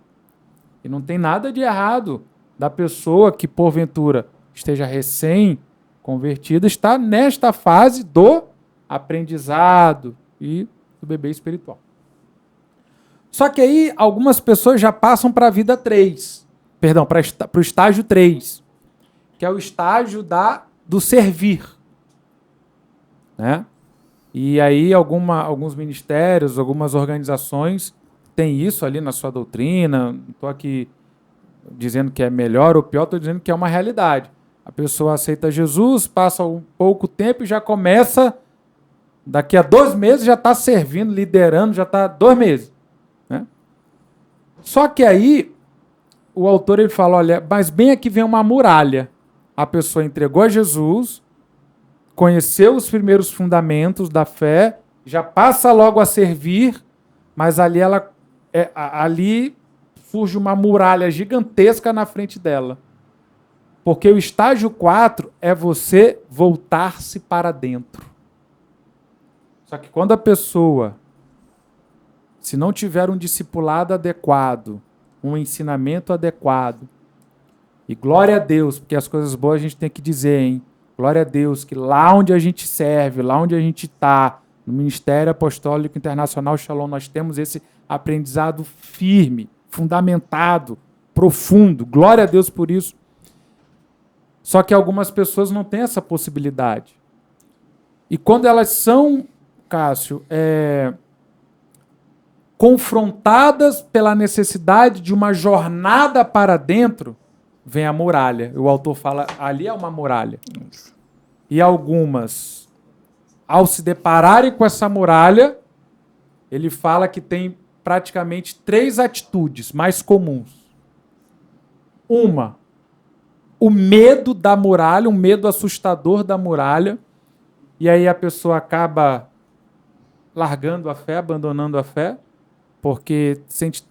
E não tem nada de errado da pessoa que, porventura, esteja recém-convertida, está nesta fase do aprendizado e do bebê espiritual. Só que aí algumas pessoas já passam para a vida 3. Perdão, para o estágio 3, que é o estágio do servir. Né? E aí alguns ministérios, algumas organizações têm isso ali na sua doutrina. Não estou aqui dizendo que é melhor ou pior, estou dizendo que é uma realidade. A pessoa aceita Jesus, passa um pouco tempo e já começa, daqui a 2 meses já está servindo, liderando, já está 2 meses. Né? Só que aí o autor ele fala, olha, mas bem aqui vem uma muralha. A pessoa entregou a Jesus, conheceu os primeiros fundamentos da fé, já passa logo a servir, mas ali surge uma muralha gigantesca na frente dela. Porque o estágio 4 é você voltar-se para dentro. Só que quando a pessoa, se não tiver um discipulado adequado, um ensinamento adequado, e glória a Deus, porque as coisas boas a gente tem que dizer, hein? Glória a Deus, que lá onde a gente serve, lá onde a gente está, no Ministério Apostólico Internacional Shalom, nós temos esse aprendizado firme, fundamentado, profundo. Glória a Deus por isso. Só que algumas pessoas não têm essa possibilidade. E quando elas são, Cássio, confrontadas pela necessidade de uma jornada para dentro, vem a muralha. O autor fala, ali é uma muralha. E algumas, ao se depararem com essa muralha, ele fala que tem praticamente 3 atitudes mais comuns. Uma, o medo da muralha, um medo assustador da muralha, e aí a pessoa acaba largando a fé, abandonando a fé, porque sente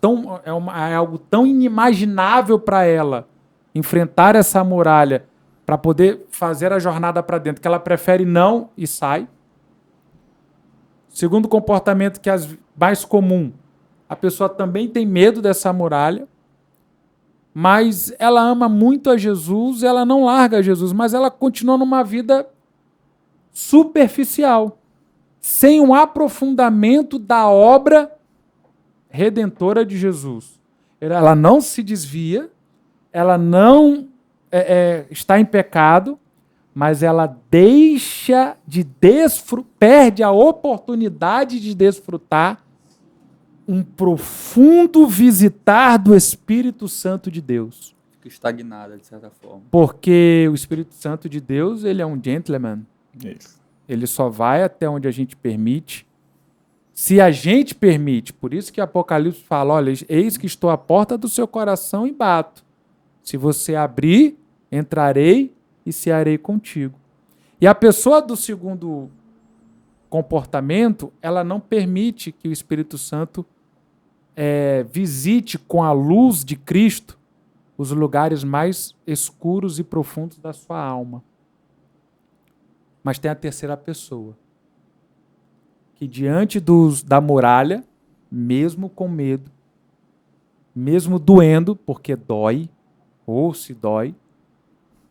é algo tão inimaginável para ela enfrentar essa muralha para poder fazer a jornada para dentro, que ela prefere não e sai. Segundo comportamento que é mais comum, a pessoa também tem medo dessa muralha, mas ela ama muito a Jesus, ela não larga Jesus, mas ela continua numa vida superficial, sem um aprofundamento da obra redentora de Jesus. Ela não se desvia, ela não está em pecado, mas ela deixa de perde a oportunidade de desfrutar um profundo visitar do Espírito Santo de Deus. Fica estagnada, de certa forma. Porque o Espírito Santo de Deus, ele é um gentleman. Isso. Ele só vai até onde a gente permite. Se a gente permite, por isso que Apocalipse fala, olha, eis que estou à porta do seu coração e bato. Se você abrir, entrarei e cearei contigo. E a pessoa do segundo comportamento, ela não permite que o Espírito Santo visite com a luz de Cristo os lugares mais escuros e profundos da sua alma. Mas tem a terceira pessoa, que diante da muralha, mesmo com medo, mesmo doendo, porque dói, ou se dói,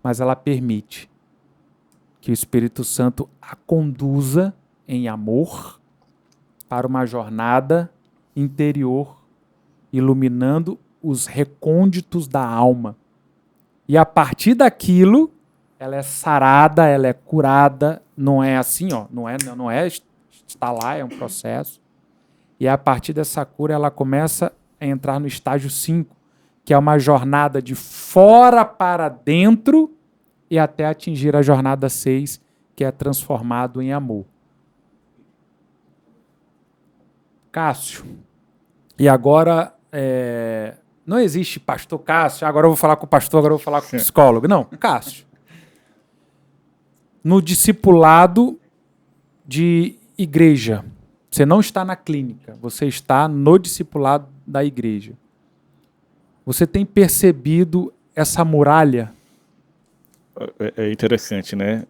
mas ela permite que o Espírito Santo a conduza em amor para uma jornada interior, iluminando os recônditos da alma. E a partir daquilo, ela é sarada, ela é curada, não é assim, ó, não é estar lá, é um processo. E a partir dessa cura, ela começa a entrar no estágio 5, que é uma jornada de fora para dentro e até atingir a jornada 6, que é transformado em amor. Cássio. E agora, não existe pastor Cássio, agora eu vou falar com o pastor, agora eu vou falar com o psicólogo. Não, Cássio. No discipulado de igreja, você não está na clínica, você está no discipulado da igreja. Você tem percebido essa muralha? É interessante, né?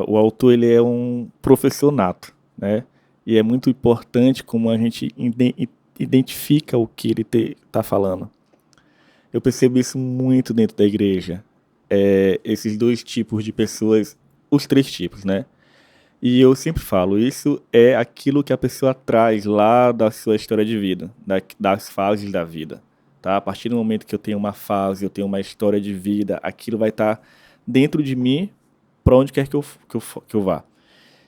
O autor, ele é um professor nato, né? E é muito importante como a gente identifica o que ele está falando. Eu percebo isso muito dentro da igreja. Esses dois tipos de pessoas, os três tipos, né? E eu sempre falo, isso é aquilo que a pessoa traz lá da sua história de vida, das fases da vida. Tá? A partir do momento que eu tenho uma fase, eu tenho uma história de vida, aquilo vai estar dentro de mim para onde quer que eu vá.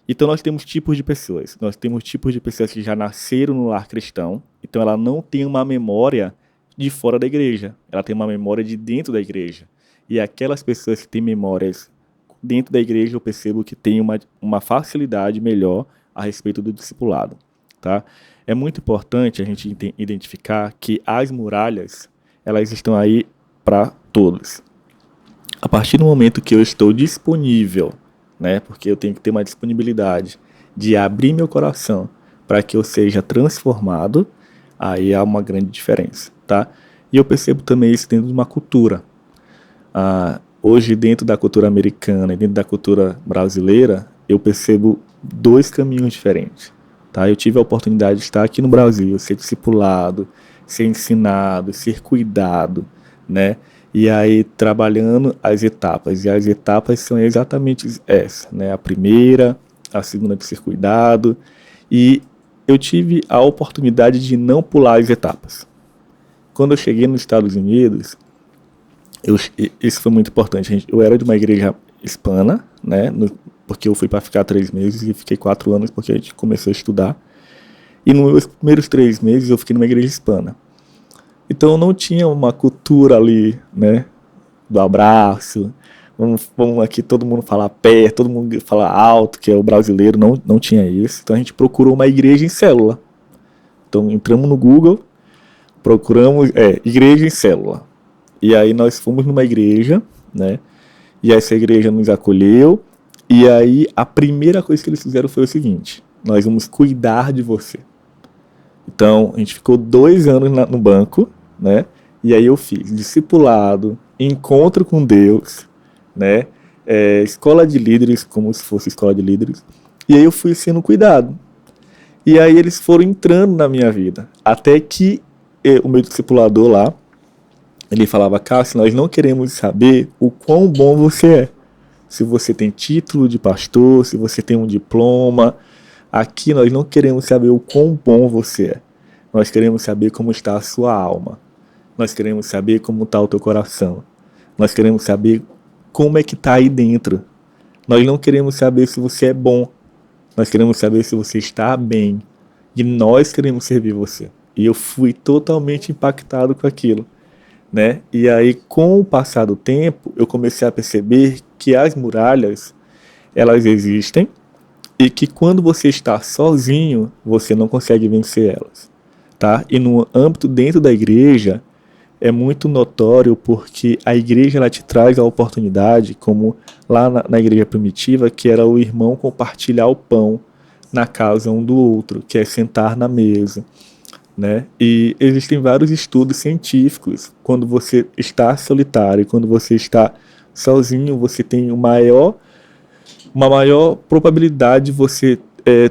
Então nós temos tipos de pessoas. Nós temos tipos de pessoas que já nasceram no lar cristão, então ela não tem uma memória de fora da igreja, ela tem uma memória de dentro da igreja. E aquelas pessoas que têm memórias dentro da igreja, eu percebo que tem uma facilidade melhor a respeito do discipulado. Tá? É muito importante a gente identificar que as muralhas, elas estão aí para todos. A partir do momento que eu estou disponível, né, porque eu tenho que ter uma disponibilidade de abrir meu coração para que eu seja transformado, aí há uma grande diferença. Tá? E eu percebo também isso dentro de uma cultura. Hoje, dentro da cultura americana e dentro da cultura brasileira, eu percebo dois caminhos diferentes. Tá? Eu tive a oportunidade de estar aqui no Brasil, ser discipulado, ser ensinado, ser cuidado, né? E aí trabalhando as etapas. E as etapas são exatamente essas, né? A primeira, a segunda de ser cuidado. E eu tive a oportunidade de não pular as etapas. Quando eu cheguei nos Estados Unidos, isso foi muito importante, gente. Eu era de uma igreja hispana, né? Porque eu fui para ficar 3 meses e fiquei 4 anos porque a gente começou a estudar. E nos primeiros 3 meses eu fiquei numa igreja hispana. Então não tinha uma cultura ali, né? Do abraço. Vamos aqui todo mundo falar perto, todo mundo falar alto, que é o brasileiro. Não tinha isso. Então a gente procurou uma igreja em célula. Então entramos no Google, procuramos igreja em célula. E aí nós fomos numa igreja, né? E essa igreja nos acolheu. E aí a primeira coisa que eles fizeram foi o seguinte: nós vamos cuidar de você. Então a gente ficou 2 anos no banco, né? E aí eu fiz discipulado, encontro com Deus, né? Escola de líderes, como se fosse escola de líderes. E aí eu fui sendo cuidado. E aí eles foram entrando na minha vida. Até que o meu discipulador lá, ele falava: Cássio, nós não queremos saber o quão bom você é. Se você tem título de pastor, se você tem um diploma. Aqui nós não queremos saber o quão bom você é. Nós queremos saber como está a sua alma. Nós queremos saber como está o teu coração. Nós queremos saber como é que está aí dentro. Nós não queremos saber se você é bom. Nós queremos saber se você está bem. E nós queremos servir você. E eu fui totalmente impactado com aquilo, né? E aí, com o passar do tempo, eu comecei a perceber que as muralhas, elas existem e que quando você está sozinho, você não consegue vencer elas, tá? E no âmbito dentro da igreja, é muito notório porque a igreja ela te traz a oportunidade, como lá na igreja primitiva, que era o irmão compartilhar o pão na casa um do outro, que é sentar na mesa, né? E existem vários estudos científicos. Quando você está solitário, quando você está sozinho, você tem o maior uma maior probabilidade de você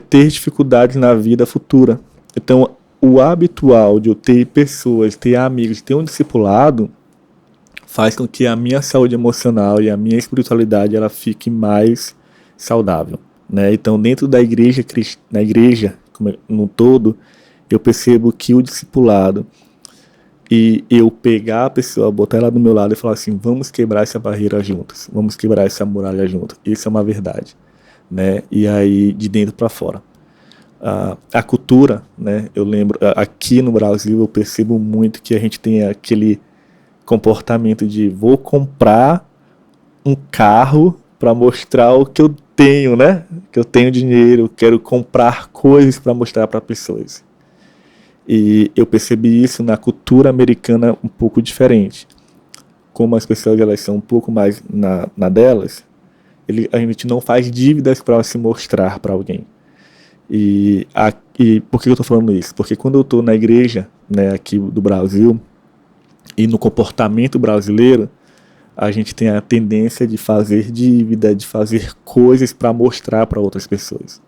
ter dificuldades na vida futura. Então, o habitual de eu ter pessoas, ter amigos, ter um discipulado, faz com que a minha saúde emocional e a minha espiritualidade ela fique mais saudável, né? Então, dentro da igreja, na igreja no todo, eu percebo que o discipulado e eu pegar a pessoa, botar ela do meu lado e falar assim, vamos quebrar essa barreira juntos, vamos quebrar essa muralha juntos. Isso é uma verdade, né? E aí, de dentro para fora. A cultura, né? Eu lembro, aqui no Brasil, eu percebo muito que a gente tem aquele comportamento de vou comprar um carro para mostrar o que eu tenho, né? Que eu tenho dinheiro, quero comprar coisas para mostrar para pessoas. E eu percebi isso na cultura americana um pouco diferente. Como as pessoas elas são um pouco mais na delas, a gente não faz dívidas para se mostrar para alguém. E por que eu estou falando isso? Porque quando eu estou na igreja, né, aqui do Brasil, e no comportamento brasileiro, a gente tem a tendência de fazer dívida, de fazer coisas para mostrar para outras pessoas.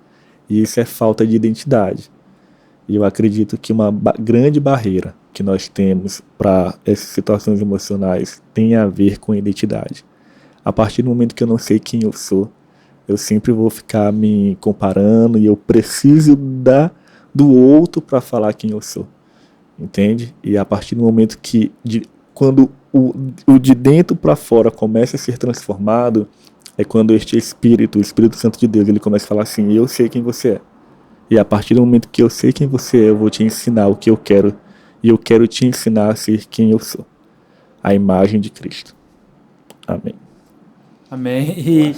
E isso é falta de identidade. E eu acredito que uma grande barreira que nós temos para essas situações emocionais tem a ver com identidade. A partir do momento que eu não sei quem eu sou, eu sempre vou ficar me comparando e eu preciso do outro para falar quem eu sou. Entende? E a partir do momento que, quando o de dentro para fora começa a ser transformado, é quando este Espírito, o Espírito Santo de Deus, ele começa a falar assim, eu sei quem você é. E a partir do momento que eu sei quem você é, eu vou te ensinar o que eu quero. E eu quero te ensinar a ser quem eu sou. A imagem de Cristo. Amém. Amém. E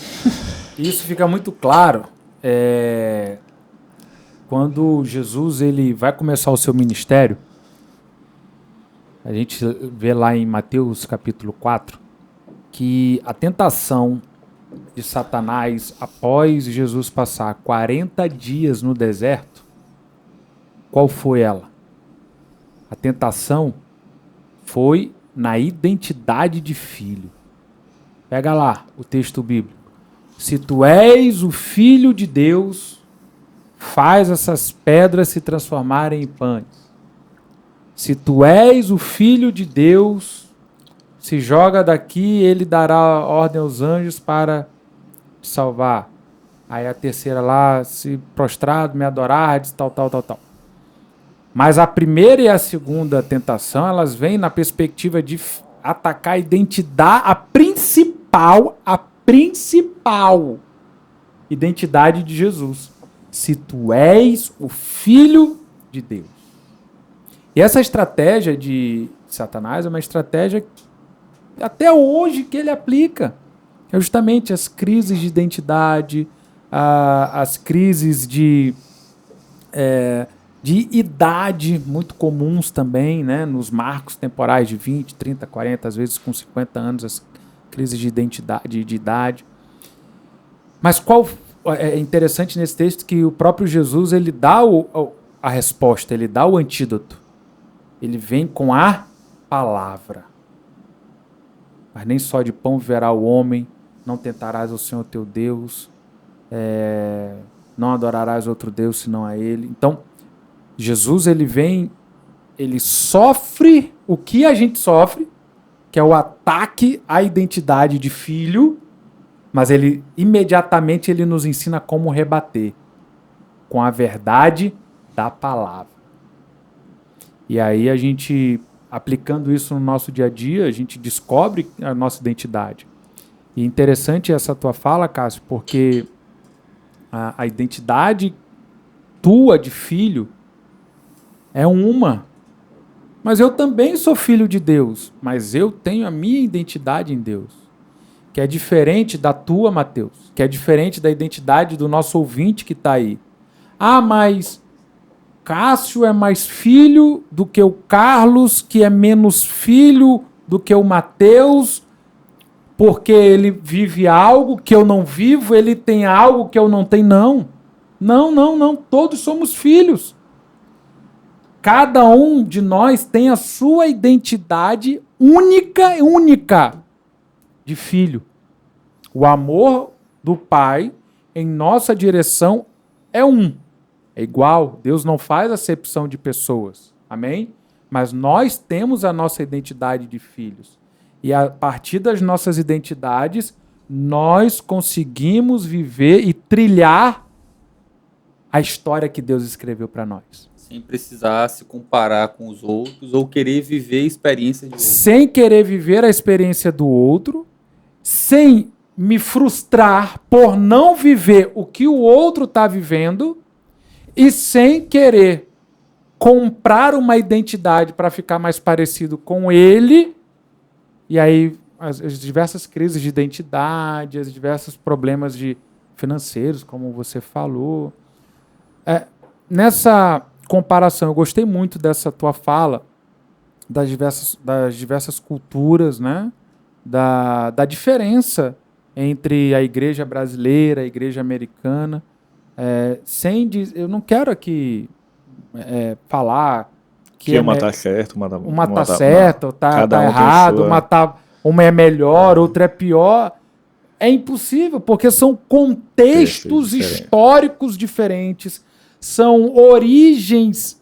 isso fica muito claro quando Jesus ele vai começar o seu ministério. A gente vê lá em Mateus capítulo 4 que a tentação de Satanás após Jesus passar 40 dias no deserto, qual foi ela? A tentação foi na identidade de filho. Pega lá o texto bíblico. Se tu és o filho de Deus, faz essas pedras se transformarem em pães. Se tu és o filho de Deus, se joga daqui, ele dará ordem aos anjos para te salvar. Aí a terceira lá, se prostrado, me adorar, tal. Mas a primeira e a segunda tentação, elas vêm na perspectiva de atacar a identidade, a principal identidade de Jesus. Se tu és o filho de Deus. E essa estratégia de Satanás é uma estratégia até hoje que ele aplica. É justamente as crises de identidade, as crises de idade muito comuns também, né? Nos marcos temporais de 20, 30, 40, às vezes com 50 anos, as crises de identidade, de idade. Mas qual é interessante nesse texto que o próprio Jesus ele dá a resposta, ele dá o antídoto. Ele vem com a palavra. Mas nem só de pão viverá o homem, não tentarás o Senhor teu Deus, não adorarás outro Deus senão a Ele. Então, Jesus ele vem, ele sofre o que a gente sofre, que é o ataque à identidade de filho, mas ele imediatamente ele nos ensina como rebater com a verdade da palavra. E aí a gente, aplicando isso no nosso dia a dia, a gente descobre a nossa identidade. E interessante essa tua fala, Cássio, porque a identidade tua de filho é uma. Mas eu também sou filho de Deus, mas eu tenho a minha identidade em Deus, que é diferente da tua, Mateus, que é diferente da identidade do nosso ouvinte que está aí. Ah, mas Cássio é mais filho do que o Carlos, que é menos filho do que o Mateus, porque ele vive algo que eu não vivo, ele tem algo que eu não tenho. Não. Todos somos filhos. Cada um de nós tem a sua identidade única de filho. O amor do pai em nossa direção é um. É igual. Deus não faz acepção de pessoas. Amém? Mas nós temos a nossa identidade de filhos. E a partir das nossas identidades, nós conseguimos viver e trilhar a história que Deus escreveu para nós. Sem precisar se comparar com os outros ou querer viver a experiência de outros. Sem querer viver a experiência do outro, sem me frustrar por não viver o que o outro está vivendo e sem querer comprar uma identidade para ficar mais parecido com ele. E aí as diversas crises de identidade, os diversos problemas financeiros, como você falou. Nessa comparação, eu gostei muito dessa tua fala das diversas culturas, né? Da diferença entre a igreja brasileira, a igreja americana. Eu não quero aqui falar que uma tá certo, uma tá certo, tá errado, uma é melhor, outra é pior. É impossível, porque são contextos históricos diferentes, são origens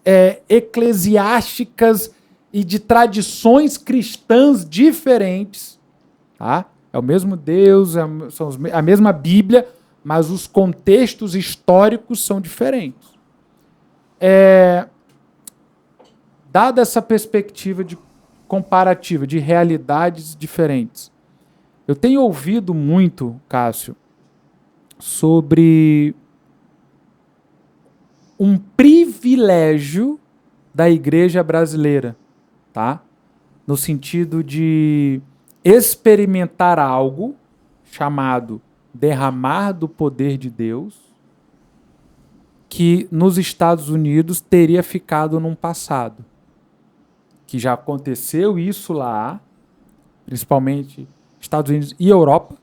eclesiásticas e de tradições cristãs diferentes. Tá? É o mesmo Deus, a mesma Bíblia, mas os contextos históricos são diferentes. Dada essa perspectiva comparativa, de realidades diferentes, eu tenho ouvido muito, Cássio, sobre um privilégio da igreja brasileira, tá? No sentido de experimentar algo chamado derramar do poder de Deus, que nos Estados Unidos teria ficado num passado. Que já aconteceu isso lá, principalmente Estados Unidos e Europa,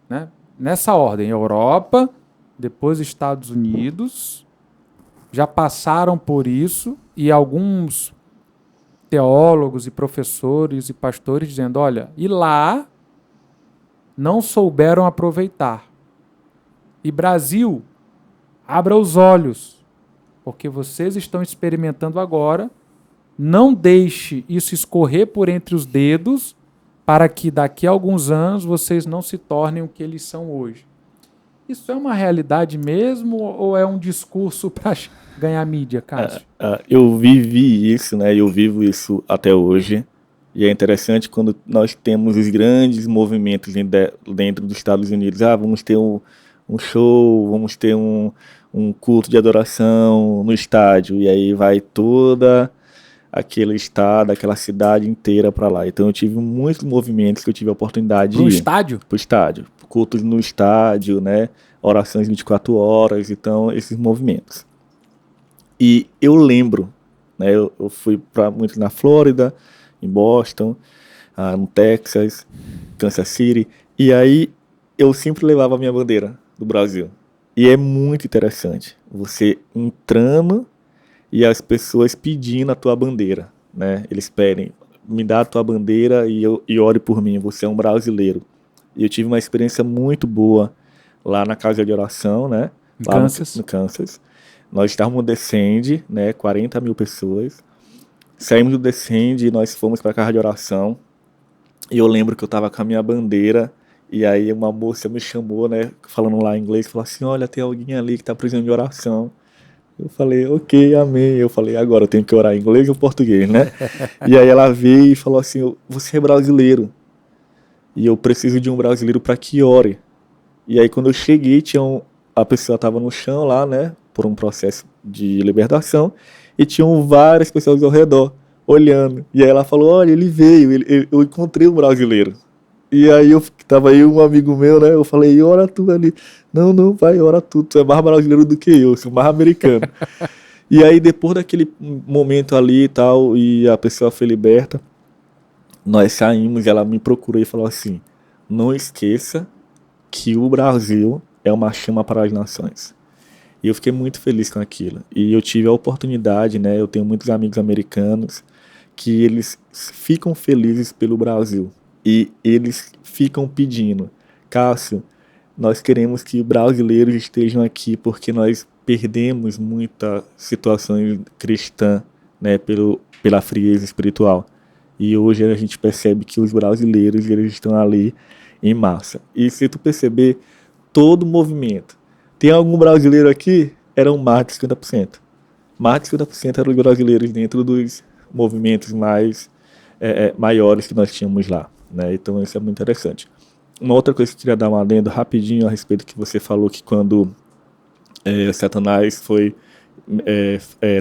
né? Nessa ordem, Europa, depois Estados Unidos, já passaram por isso, e alguns teólogos e professores e pastores dizendo, olha, e lá não souberam aproveitar. E Brasil, abra os olhos, porque vocês estão experimentando agora, não deixe isso escorrer por entre os dedos, para que daqui a alguns anos vocês não se tornem o que eles são hoje. Isso é uma realidade mesmo ou é um discurso para ganhar mídia, Cássio? Eu vivi isso, né? Eu vivo isso até hoje. E é interessante quando nós temos os grandes movimentos dentro dos Estados Unidos. Vamos ter um show, vamos ter um culto de adoração no estádio. E aí vai toda aquele estado, aquela cidade inteira para lá. Então eu tive muitos movimentos que eu tive a oportunidade de ir. Estádio? Pro estádio. Cultos no estádio, né? Orações 24 horas, então esses movimentos. E eu lembro, né? Eu fui para muito na Flórida, em Boston, no Texas, Kansas City, e aí eu sempre levava a minha bandeira do Brasil. E é muito interessante você entrando e as pessoas pedindo a tua bandeira, né? Eles pedem, me dá a tua bandeira e ore por mim, você é um brasileiro. E eu tive uma experiência muito boa lá na casa de oração, né? Lá no Kansas. Nós estávamos no Descende, né? 40 mil pessoas. Saímos do Descende e nós fomos para a casa de oração. E eu lembro que eu estava com a minha bandeira. E aí uma moça me chamou, né? Falando lá em inglês, falou assim, olha, tem alguém ali que está precisando de oração. Eu falei, ok, amém. Eu falei, agora eu tenho que orar em inglês ou português, né? E aí ela veio e falou assim, você é brasileiro. E eu preciso de um brasileiro para que ore. E aí quando eu cheguei, a pessoa estava no chão lá, né? Por um processo de libertação. E tinham várias pessoas ao redor, olhando. E aí ela falou, olha, ele veio, eu encontrei um brasileiro. E aí tava aí um amigo meu, né? Eu falei, ora tu ali. Não, vai, ora tu é mais brasileiro do que eu sou mais americano. E aí depois daquele momento ali e tal, e a pessoa foi liberta, nós saímos, ela me procurou e falou assim, não esqueça que o Brasil é uma chama para as nações. E eu fiquei muito feliz com aquilo. E eu tive a oportunidade, né? Eu tenho muitos amigos americanos que eles ficam felizes pelo Brasil. E eles ficam pedindo, Cássio, nós queremos que brasileiros estejam aqui porque nós perdemos muitas situações cristãs, né, pela frieza espiritual. E hoje a gente percebe que os brasileiros eles estão ali em massa. E se tu perceber, todo movimento. Tem algum brasileiro aqui? Eram mais de 50%. Mais de 50% eram os brasileiros dentro dos movimentos mais maiores que nós tínhamos lá, né? Então isso é muito interessante. Uma outra coisa que eu queria dar um adendo rapidinho a respeito que você falou que quando Satanás foi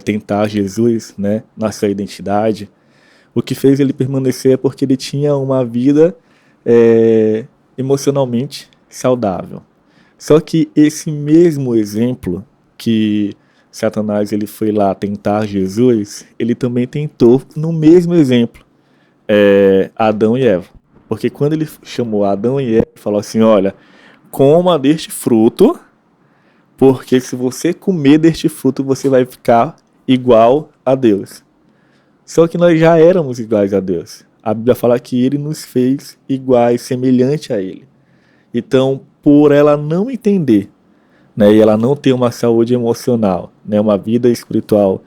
tentar Jesus, né, na sua identidade, o que fez ele permanecer é porque ele tinha uma vida emocionalmente saudável. Só que esse mesmo exemplo que Satanás ele foi lá tentar Jesus, ele também tentou no mesmo exemplo Adão e Eva. Porque quando ele chamou Adão e Eva, ele falou assim, olha, coma deste fruto, porque se você comer deste fruto, você vai ficar igual a Deus. Só que nós já éramos iguais a Deus. A Bíblia fala que ele nos fez iguais, semelhante a ele. Então, por ela não entender, né, e ela não ter uma saúde emocional, né, uma vida espiritual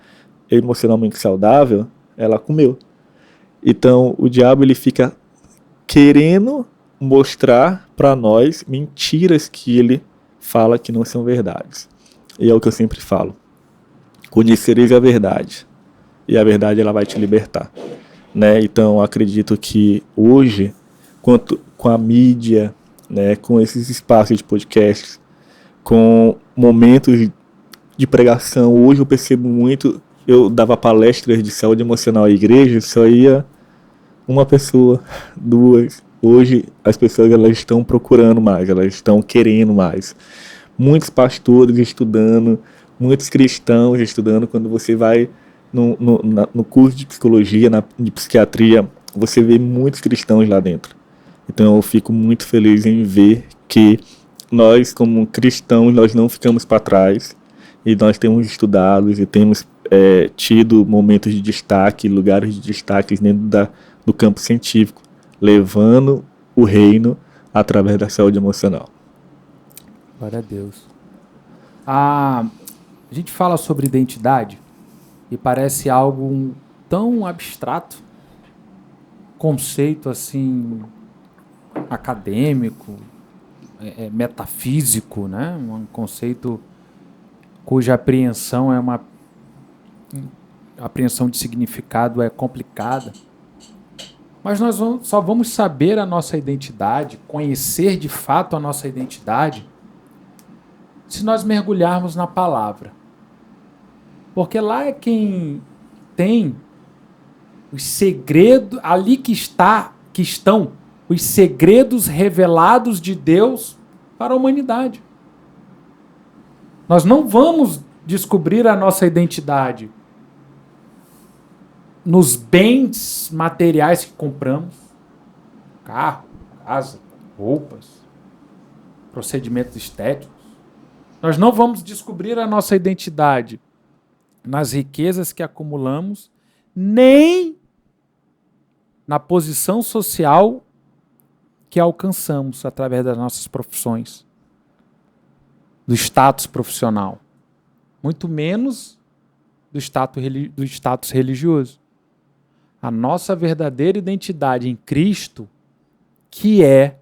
emocionalmente saudável, ela comeu. Então, o diabo ele fica querendo mostrar para nós mentiras que ele fala que não são verdades. E é o que eu sempre falo. Conhecereis a verdade. E a verdade ela vai te libertar. Né? Então, acredito que hoje, com a mídia, né, com esses espaços de podcasts, com momentos de pregação, hoje eu percebo muito, eu dava palestras de saúde emocional à igreja, só ia uma pessoa, duas. Hoje as pessoas elas estão procurando mais, elas estão querendo mais. Muitos pastores estudando, muitos cristãos estudando. Quando você vai no curso de psicologia, de psiquiatria, você vê muitos cristãos lá dentro. Então eu fico muito feliz em ver que nós, como cristãos, nós não ficamos para trás e nós temos estudado e temos tido momentos de destaque, lugares de destaque dentro do campo científico, levando o reino através da saúde emocional. Glória a Deus. A gente fala sobre identidade e parece algo tão abstrato, conceito assim acadêmico, metafísico, né? Um conceito cuja apreensão é uma apreensão de significado é complicada. Mas nós só vamos saber a nossa identidade, conhecer de fato a nossa identidade, se nós mergulharmos na palavra. Porque lá é quem tem os segredos, ali que estão os segredos revelados de Deus para a humanidade. Nós não vamos descobrir a nossa identidade nos bens materiais que compramos, carro, casa, roupas, procedimentos estéticos. Nós não vamos descobrir a nossa identidade nas riquezas que acumulamos, nem na posição social que alcançamos através das nossas profissões, do status profissional, muito menos do status religioso. A nossa verdadeira identidade em Cristo, que é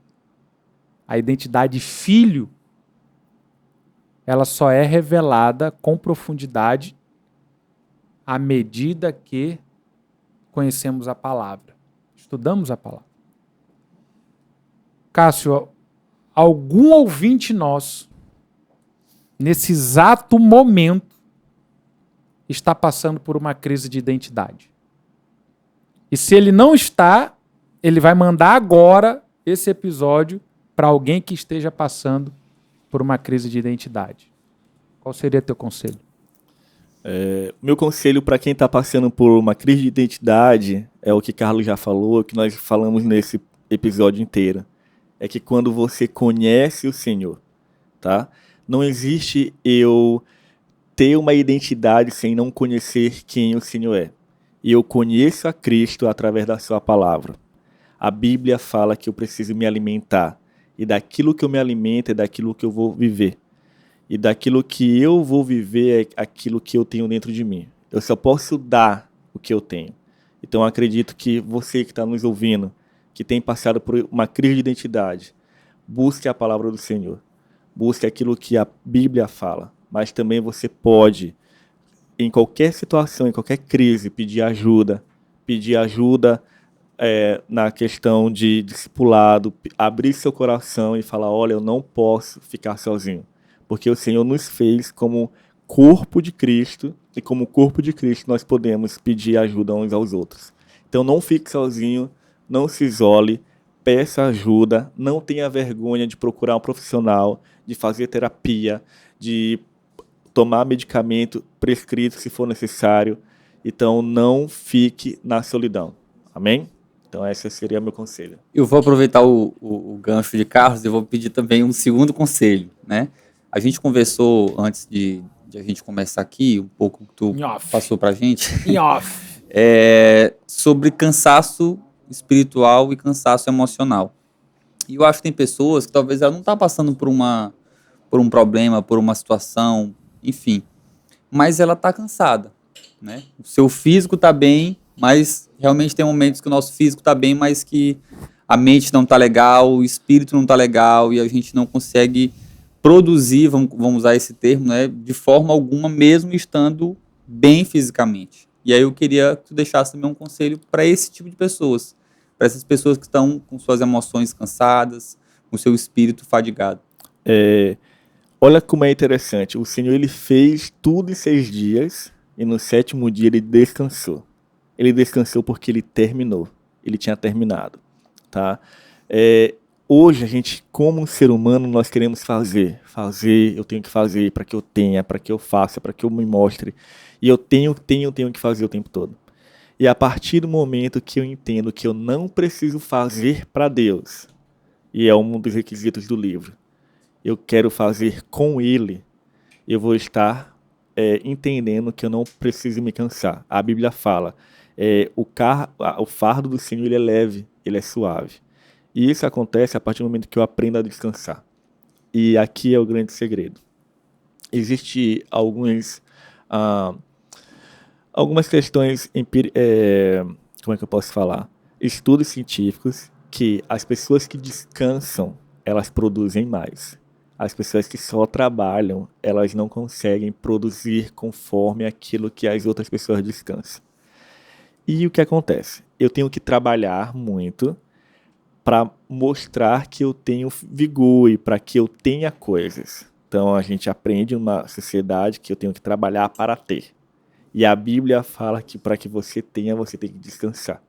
a identidade filho, ela só é revelada com profundidade à medida que conhecemos a palavra, estudamos a palavra. Cássio, algum ouvinte nosso, nesse exato momento, está passando por uma crise de identidade. E se ele não está, ele vai mandar agora esse episódio para alguém que esteja passando por uma crise de identidade. Qual seria teu conselho? Meu conselho para quem está passando por uma crise de identidade é o que Carlos já falou, que nós falamos nesse episódio inteiro. É que quando você conhece o Senhor, tá? Não existe eu ter uma identidade sem não conhecer quem o Senhor é. E eu conheço a Cristo através da sua palavra. A Bíblia fala que eu preciso me alimentar. E daquilo que eu me alimento é daquilo que eu vou viver. E daquilo que eu vou viver é aquilo que eu tenho dentro de mim. Eu só posso dar o que eu tenho. Então eu acredito que você que está nos ouvindo, que tem passado por uma crise de identidade, busque a palavra do Senhor. Busque aquilo que a Bíblia fala. Mas também você pode, em qualquer situação, em qualquer crise, pedir ajuda. Pedir ajuda na questão de discipulado, abrir seu coração e falar, olha, eu não posso ficar sozinho. Porque o Senhor nos fez como corpo de Cristo, e como corpo de Cristo nós podemos pedir ajuda uns aos outros. Então não fique sozinho, não se isole, peça ajuda, não tenha vergonha de procurar um profissional, de fazer terapia, de tomar medicamento prescrito se for necessário. Então não fique na solidão. Amém? Então esse seria meu conselho. Eu vou aproveitar o gancho de Carlos e vou pedir também um segundo conselho, né? A gente conversou antes de a gente começar aqui, um pouco que tu passou pra gente, sobre cansaço espiritual e cansaço emocional. E eu acho que tem pessoas que talvez ela não tá passando por um problema, por uma situação, enfim, mas ela tá cansada, né? O seu físico tá bem, mas realmente tem momentos que o nosso físico tá bem, mas que a mente não tá legal, o espírito não tá legal e a gente não consegue produzir, vamos usar esse termo, né, de forma alguma, mesmo estando bem fisicamente. E aí eu queria que tu deixasse também um conselho para esse tipo de pessoas, para essas pessoas que estão com suas emoções cansadas, com seu espírito fadigado. Olha como é interessante. O Senhor ele fez tudo em 6 dias e no 7º dia ele descansou. Ele descansou porque ele terminou. Ele tinha terminado. Tá? Hoje a gente, como um ser humano, nós queremos fazer, eu tenho que fazer para que eu tenha, para que eu faça, para que eu me mostre. E eu tenho que fazer o tempo todo. E a partir do momento que eu entendo que eu não preciso fazer para Deus, e é um dos requisitos do livro, eu quero fazer com Ele, eu vou estar entendendo que eu não preciso me cansar. A Bíblia fala, o fardo do Senhor ele é leve, ele é suave. E isso acontece a partir do momento que eu aprendo a descansar. E aqui é o grande segredo. Existem algumas questões, como é que eu posso falar? Estudos científicos que as pessoas que descansam, elas produzem mais. As pessoas que só trabalham, elas não conseguem produzir conforme aquilo que as outras pessoas descansam. E o que acontece? Eu tenho que trabalhar muito para mostrar que eu tenho vigor e para que eu tenha coisas. Então a gente aprende numa sociedade que eu tenho que trabalhar para ter. E a Bíblia fala que para que você tenha, você tem que descansar.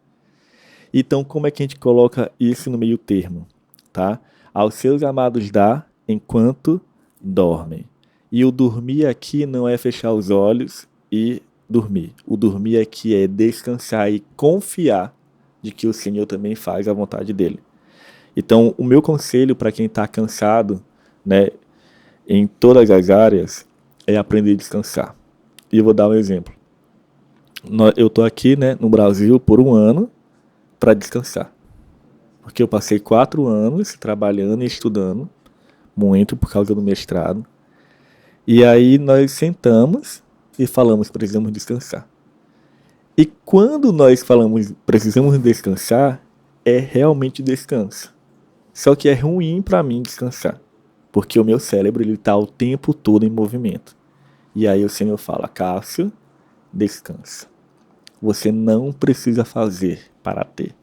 Então como é que a gente coloca isso no meio termo? Tá? Aos seus amados dá enquanto dormem. E o dormir aqui não é fechar os olhos e dormir. O dormir aqui é descansar e confiar de que o Senhor também faz a vontade dele. Então, o meu conselho para quem está cansado, né, em todas as áreas, é aprender a descansar. E eu vou dar um exemplo. Eu estou aqui, né, no Brasil por 1 ano para descansar. Porque eu passei 4 anos trabalhando e estudando muito por causa do mestrado. E aí nós sentamos e falamos, precisamos descansar. E quando nós falamos, precisamos descansar, é realmente descanso. Só que é ruim para mim descansar, porque o meu cérebro ele está o tempo todo em movimento. E aí o Senhor fala, Cássio, descansa. Você não precisa fazer para ter.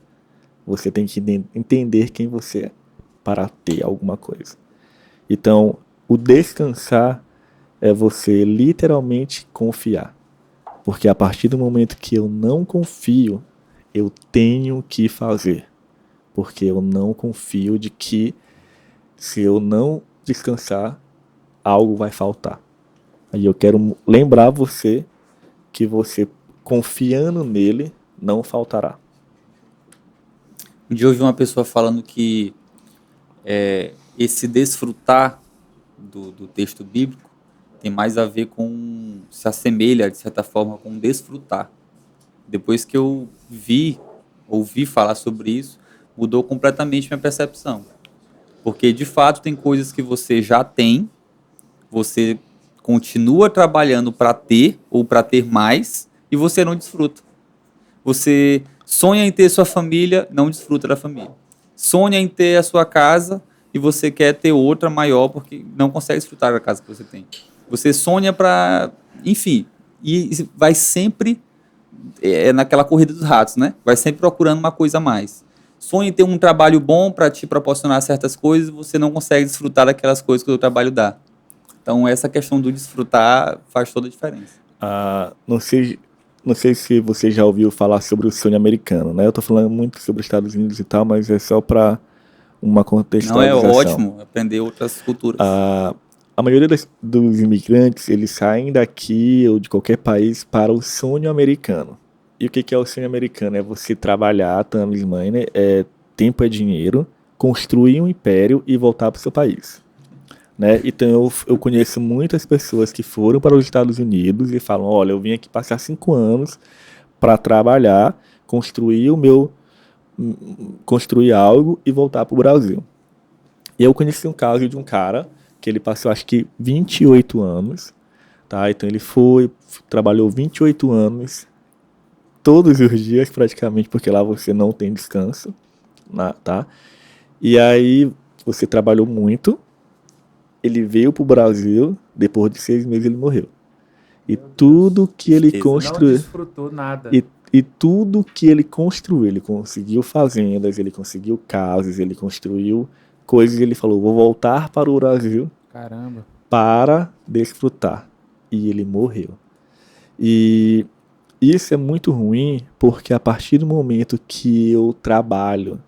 Você tem que entender quem você é para ter alguma coisa. Então, o descansar é você literalmente confiar. Porque a partir do momento que eu não confio, eu tenho que fazer. Porque eu não confio de que se eu não descansar, algo vai faltar. Aí eu quero lembrar você que você, confiando nele, não faltará. Um dia eu ouvi uma pessoa falando que esse desfrutar do texto bíblico tem mais a ver com, se assemelha de certa forma com desfrutar. Depois que eu ouvi falar sobre isso, mudou completamente minha percepção. Porque, de fato, tem coisas que você já tem, você continua trabalhando para ter ou para ter mais e você não desfruta. Você sonha em ter sua família, não desfruta da família. Sonha em ter a sua casa e você quer ter outra maior porque não consegue desfrutar da casa que você tem. Você sonha para... Enfim, e vai sempre naquela corrida dos ratos, né? Vai sempre procurando uma coisa a mais. Sonha em ter um trabalho bom para te proporcionar certas coisas e você não consegue desfrutar daquelas coisas que o trabalho dá. Então, essa questão do desfrutar faz toda a diferença. Não sei se você já ouviu falar sobre o sonho americano, né? Eu tô falando muito sobre os Estados Unidos e tal, mas é só para uma contextualização. Não, é ótimo aprender outras culturas. A maioria dos imigrantes, eles saem daqui ou de qualquer país para o sonho americano. E o que é o sonho americano? É você trabalhar, Thames Mãe, né? Tempo é dinheiro, construir um império e voltar para o seu país. Né? Então eu conheço muitas pessoas que foram para os Estados Unidos e falam, olha, eu vim aqui passar 5 anos para trabalhar, construir algo e voltar para o Brasil. E eu conheci um caso de um cara que ele passou acho que 28 anos, tá? Então ele trabalhou 28 anos, todos os dias praticamente, porque lá você não tem descanso, tá? E aí você trabalhou muito, ele veio pro Brasil, depois de 6 meses ele morreu. E tudo que ele construiu... Não desfrutou nada. E tudo que ele construiu, ele conseguiu fazendas, ele conseguiu casas, ele construiu coisas, ele falou, vou voltar para o Brasil. Caramba. Para desfrutar. E ele morreu. E isso é muito ruim, porque a partir do momento que eu trabalho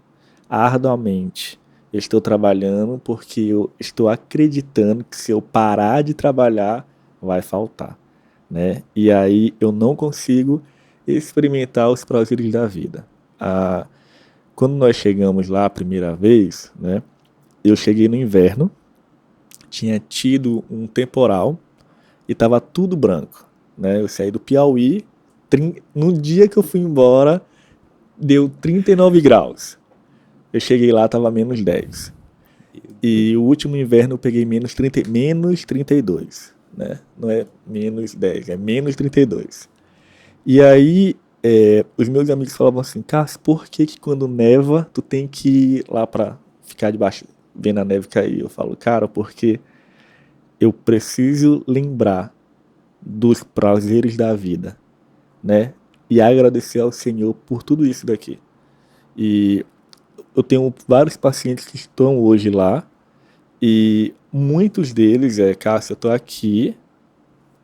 arduamente, eu estou trabalhando porque eu estou acreditando que se eu parar de trabalhar, vai faltar, né? E aí eu não consigo experimentar os prazeres da vida. Quando nós chegamos lá a primeira vez, né? Eu cheguei no inverno, tinha tido um temporal e estava tudo branco, né? Eu saí do Piauí, no dia que eu fui embora, deu 39 graus. Eu cheguei lá, estava menos 10. E o último inverno eu peguei menos 32, né? Não é menos 10, é menos 32. E aí, os meus amigos falavam assim, Cássio, por que quando neva, tu tem que ir lá para ficar debaixo, vendo a neve cair? Eu falo, cara, porque eu preciso lembrar dos prazeres da vida, né? E agradecer ao Senhor por tudo isso daqui. E eu tenho vários pacientes que estão hoje lá e muitos deles Cássio, eu tô aqui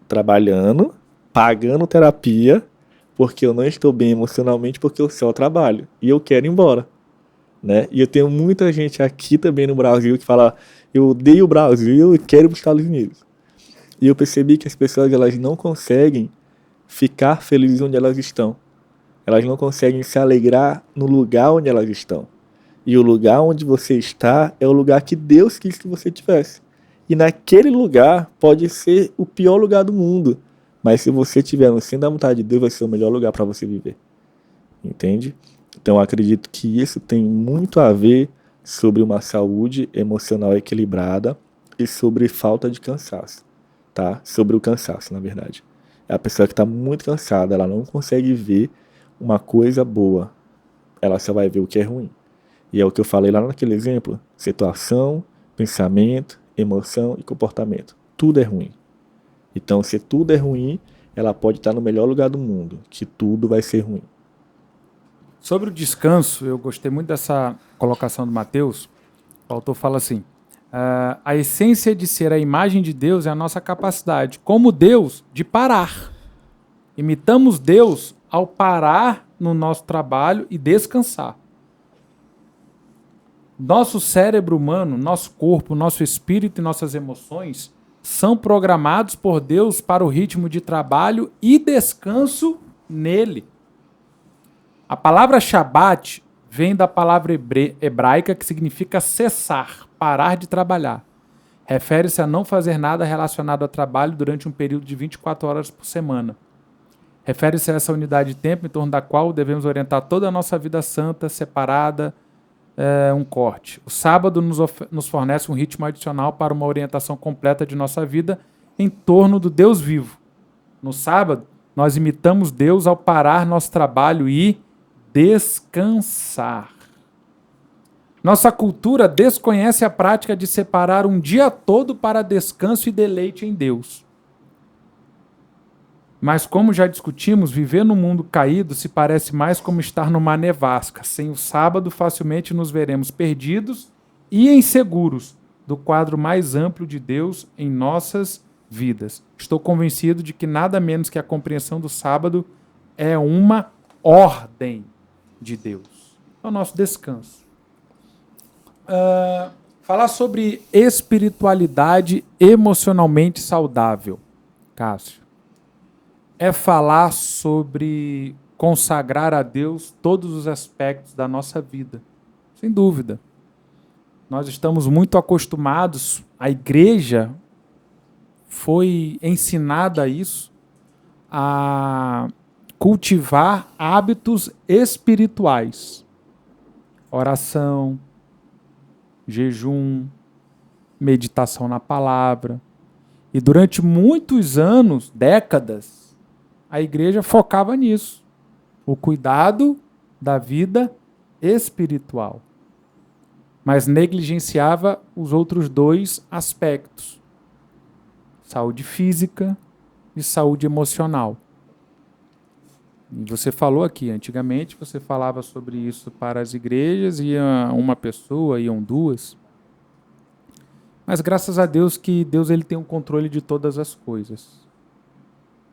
trabalhando, pagando terapia, porque eu não estou bem emocionalmente, porque eu só trabalho e eu quero ir embora, né? E eu tenho muita gente aqui também no Brasil que fala, eu odeio o Brasil e quero ir para os Estados Unidos. E eu percebi que as pessoas elas não conseguem ficar felizes onde elas estão. Elas não conseguem se alegrar no lugar onde elas estão. E o lugar onde você está é o lugar que Deus quis que você tivesse. E naquele lugar pode ser o pior lugar do mundo. Mas se você estiver no centro da vontade de Deus, vai ser o melhor lugar para você viver. Entende? Então eu acredito que isso tem muito a ver sobre uma saúde emocional equilibrada e sobre falta de cansaço. Tá? Sobre o cansaço, na verdade. É a pessoa que está muito cansada, ela não consegue ver uma coisa boa. Ela só vai ver o que é ruim. E é o que eu falei lá naquele exemplo. Situação, pensamento, emoção e comportamento. Tudo é ruim. Então, se tudo é ruim, ela pode estar no melhor lugar do mundo, que tudo vai ser ruim. Sobre o descanso, eu gostei muito dessa colocação do Mateus. O autor fala assim, a essência de ser a imagem de Deus é a nossa capacidade, como Deus, de parar. Imitamos Deus ao parar no nosso trabalho e descansar. Nosso cérebro humano, nosso corpo, nosso espírito e nossas emoções são programados por Deus para o ritmo de trabalho e descanso nele. A palavra Shabat vem da palavra hebraica que significa cessar, parar de trabalhar. Refere-se a não fazer nada relacionado ao trabalho durante um período de 24 horas por semana. Refere-se a essa unidade de tempo em torno da qual devemos orientar toda a nossa vida santa, separada, um corte. O sábado nos fornece um ritmo adicional para uma orientação completa de nossa vida em torno do Deus vivo. No sábado, nós imitamos Deus ao parar nosso trabalho e descansar. Nossa cultura desconhece a prática de separar um dia todo para descanso e deleite em Deus. Mas, como já discutimos, viver no mundo caído se parece mais como estar numa nevasca. Sem o sábado, facilmente nos veremos perdidos e inseguros do quadro mais amplo de Deus em nossas vidas. Estou convencido de que nada menos que a compreensão do sábado é uma ordem de Deus. É o nosso descanso. Falar sobre espiritualidade emocionalmente saudável, Cássio, é falar sobre consagrar a Deus todos os aspectos da nossa vida. Sem dúvida. Nós estamos muito acostumados, a igreja foi ensinada a isso, a cultivar hábitos espirituais. Oração, jejum, meditação na palavra. E durante muitos anos, décadas, a igreja focava nisso. O cuidado da vida espiritual. Mas negligenciava os outros dois aspectos. Saúde física e saúde emocional. E você falou aqui, antigamente você falava sobre isso para as igrejas, ia uma pessoa, iam duas. Mas graças a Deus que Deus ele tem o controle de todas as coisas.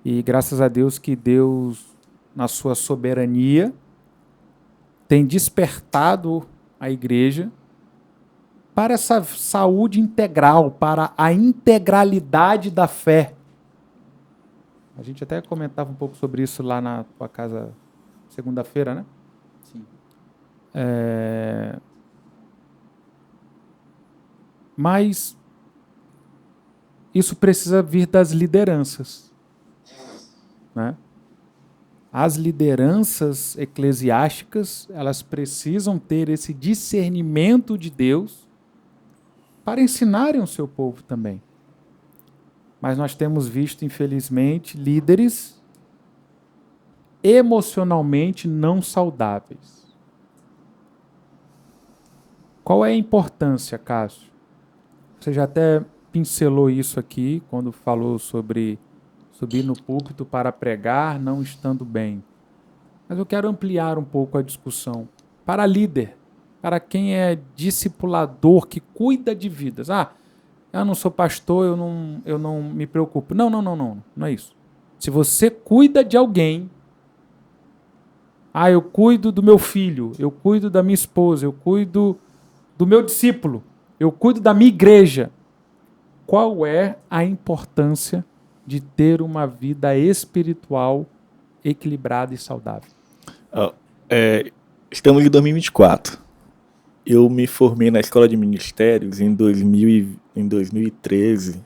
E graças a Deus que Deus, na sua soberania, tem despertado a igreja para essa saúde integral, para a integralidade da fé. A gente até comentava um pouco sobre isso lá na tua casa segunda-feira, né? Sim. Mas isso precisa vir das lideranças, né? As lideranças eclesiásticas, elas precisam ter esse discernimento de Deus para ensinarem o seu povo também. Mas nós temos visto, infelizmente, líderes emocionalmente não saudáveis. Qual é a importância, Cássio? Você já até pincelou isso aqui, quando falou sobre subir no púlpito para pregar, não estando bem. Mas eu quero ampliar um pouco a discussão. Para líder, para quem é discipulador, que cuida de vidas. Eu não sou pastor, eu não me preocupo. Não é isso. Se você cuida de alguém, eu cuido do meu filho, eu cuido da minha esposa, eu cuido do meu discípulo, eu cuido da minha igreja. Qual é a importância de ter uma vida espiritual equilibrada e saudável? Estamos em 2024. Eu me formei na Escola de Ministérios em 2013.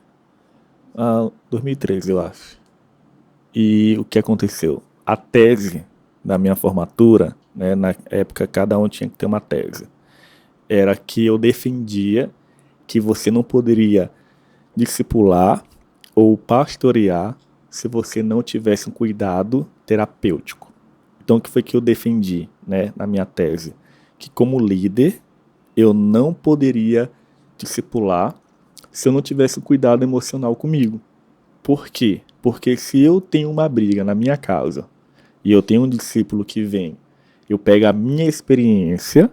2013, eu acho. E o que aconteceu? A tese da minha formatura, né, na época cada um tinha que ter uma tese, era que eu defendia que você não poderia discipular ou pastorear se você não tivesse um cuidado terapêutico. Então, o que foi que eu defendi, né, na minha tese? Que como líder, eu não poderia discipular se eu não tivesse um cuidado emocional comigo. Por quê? Porque se eu tenho uma briga na minha casa e eu tenho um discípulo que vem, eu pego a minha experiência,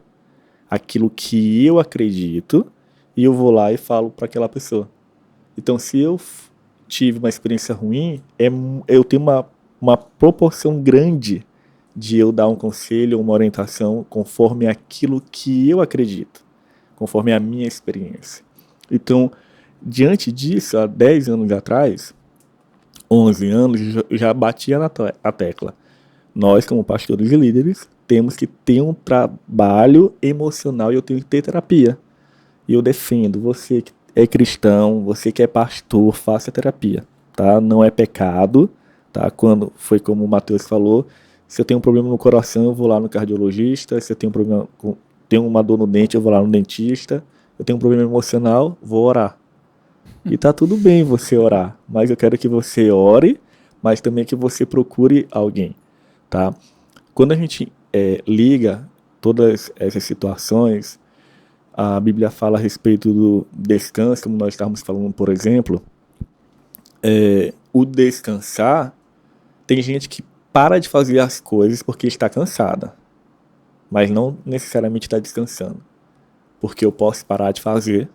aquilo que eu acredito, e eu vou lá e falo para aquela pessoa. Então, se eu tive uma experiência ruim, eu tenho uma proporção grande de eu dar um conselho ou uma orientação conforme aquilo que eu acredito, conforme a minha experiência. Então, diante disso, há 10 anos atrás, 11 anos, eu já batia na tecla. Nós, como pastores e líderes, temos que ter um trabalho emocional e eu tenho que ter terapia. E eu defendo, você que é cristão, você que é pastor, faça terapia, tá? Não é pecado, tá? Quando foi como o Matheus falou, se eu tenho um problema no coração, eu vou lá no cardiologista. Se eu tenho um problema tenho uma dor no dente, eu vou lá no dentista. Eu tenho um problema emocional, vou orar. E tá tudo bem você orar, mas eu quero que você ore, mas também que você procure alguém, tá? Quando a gente liga todas essas situações, a Bíblia fala a respeito do descanso, como nós estávamos falando, por exemplo, o descansar, tem gente que para de fazer as coisas porque está cansada, mas não necessariamente está descansando, porque eu posso parar de fazer,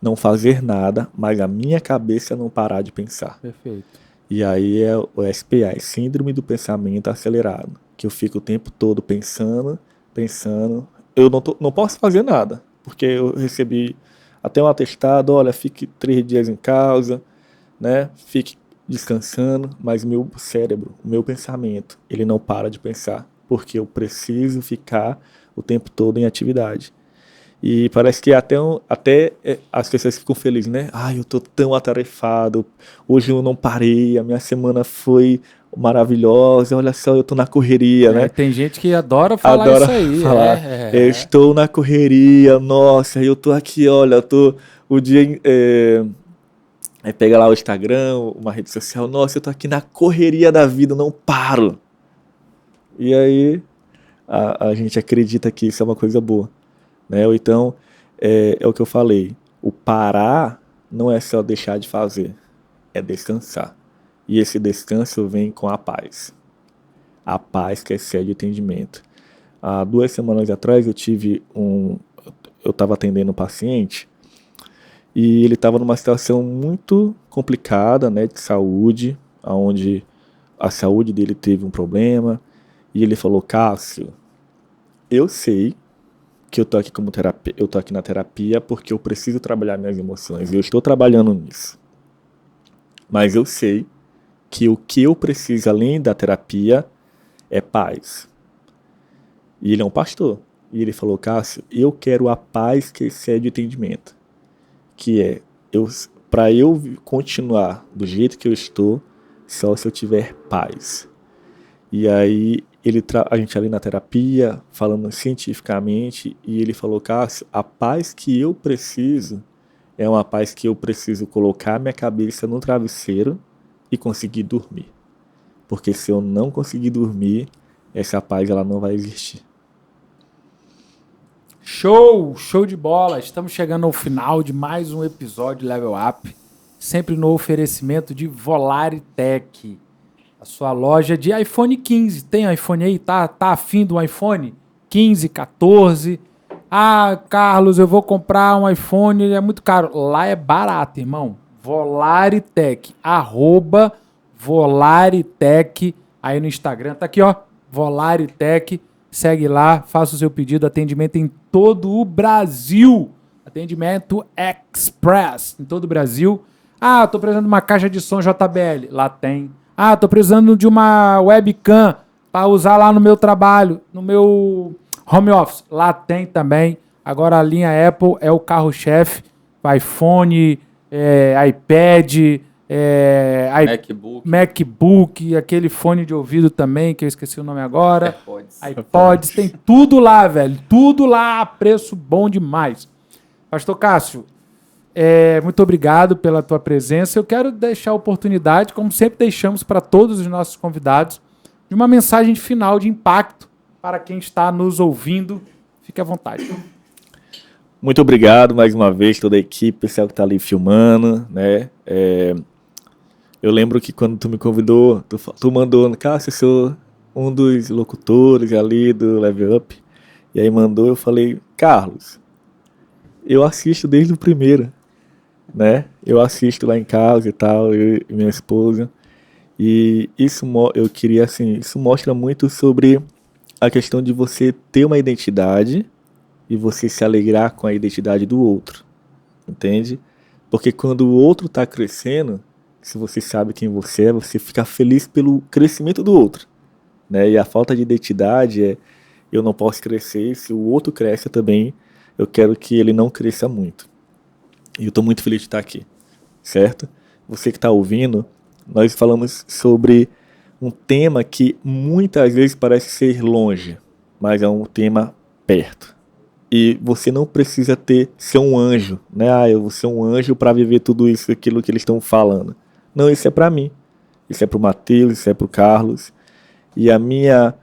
não fazer nada, mas a minha cabeça não parar de pensar. Perfeito. E aí é o SPA, é Síndrome do Pensamento Acelerado, que eu fico o tempo todo pensando, eu não posso fazer nada, porque eu recebi até um atestado, olha, fique 3 dias em casa, né, fique descansando, mas meu cérebro, o meu pensamento, ele não para de pensar, porque eu preciso ficar o tempo todo em atividade. E parece que até as pessoas ficam felizes, né? Eu tô tão atarefado, hoje eu não parei, a minha semana foi maravilhosa, olha só, eu tô na correria, né? Tem gente que adora falar isso aí. Eu estou na correria, nossa, eu tô aqui, olha, o dia... pega lá o Instagram, uma rede social, nossa, eu tô aqui na correria da vida, não paro. E aí a gente acredita que isso é uma coisa boa. Né? Ou então, é o que eu falei, o parar não é só deixar de fazer, é descansar. E esse descanso vem com a paz que excede o entendimento. Há 2 semanas atrás eu estava atendendo um paciente e ele estava numa situação muito complicada, né, de saúde, onde a saúde dele teve um problema, e ele falou: Cássio, eu sei que eu tô aqui como terapia, eu tô aqui na terapia porque eu preciso trabalhar minhas emoções, eu estou trabalhando nisso. Mas eu sei que o que eu preciso além da terapia é paz. E ele é um pastor. E ele falou: Cássio, eu quero a paz que excede o entendimento. Que é, para eu continuar do jeito que eu estou, só se eu tiver paz. E aí a gente ali na terapia, falando cientificamente, e ele falou: Cássio, a paz que eu preciso é uma paz que eu preciso colocar minha cabeça no travesseiro e conseguir dormir. Porque se eu não conseguir dormir, essa paz ela não vai existir. Show de bola. Estamos chegando ao final de mais um episódio Level Up, sempre no oferecimento de Volare Tech, a sua loja de iPhone 15. Tem iPhone aí? Tá afim do iPhone 15, 14? Carlos, eu vou comprar um iPhone, é muito caro. Lá é barato, irmão. Volare Tech, @Volare Tech, aí no Instagram. Tá aqui, ó, Volare Tech. Segue lá, faça o seu pedido, atendimento em todo o Brasil. Atendimento Express em todo o Brasil. Tô precisando de uma caixa de som JBL. Lá tem. Tô precisando de uma webcam para usar lá no meu trabalho, no meu home office. Lá tem também. Agora a linha Apple é o carro-chefe. iPhone, iPad, MacBook, aquele fone de ouvido também, que eu esqueci o nome agora. iPods, tem tudo lá, velho. Tudo lá, preço bom demais. Pastor Cássio, muito obrigado pela tua presença. Eu quero deixar a oportunidade, como sempre deixamos para todos os nossos convidados, de uma mensagem final de impacto para quem está nos ouvindo. Fique à vontade. Muito obrigado mais uma vez, toda a equipe, pessoal que está ali filmando, né? Eu lembro que quando tu me convidou, tu mandou, Cássio, eu sou um dos locutores ali do Level Up. E aí mandou, eu falei: Carlos, eu assisto desde o primeiro, né? Eu assisto lá em casa e tal, eu e minha esposa. E isso mostra muito sobre a questão de você ter uma identidade e você se alegrar com a identidade do outro, entende? Porque quando o outro está crescendo, se você sabe quem você é, você fica feliz pelo crescimento do outro, né? E a falta de identidade é: eu não posso crescer, se o outro cresce também, eu quero que ele não cresça muito. E eu estou muito feliz de estar aqui, certo? Você que está ouvindo, nós falamos sobre um tema que muitas vezes parece ser longe, mas é um tema perto, E você não precisa ser um anjo, né? Eu vou ser um anjo para viver tudo isso, aquilo que eles estão falando. Não, isso é para mim. Isso é para o Mateus, isso é para o Carlos. E a minha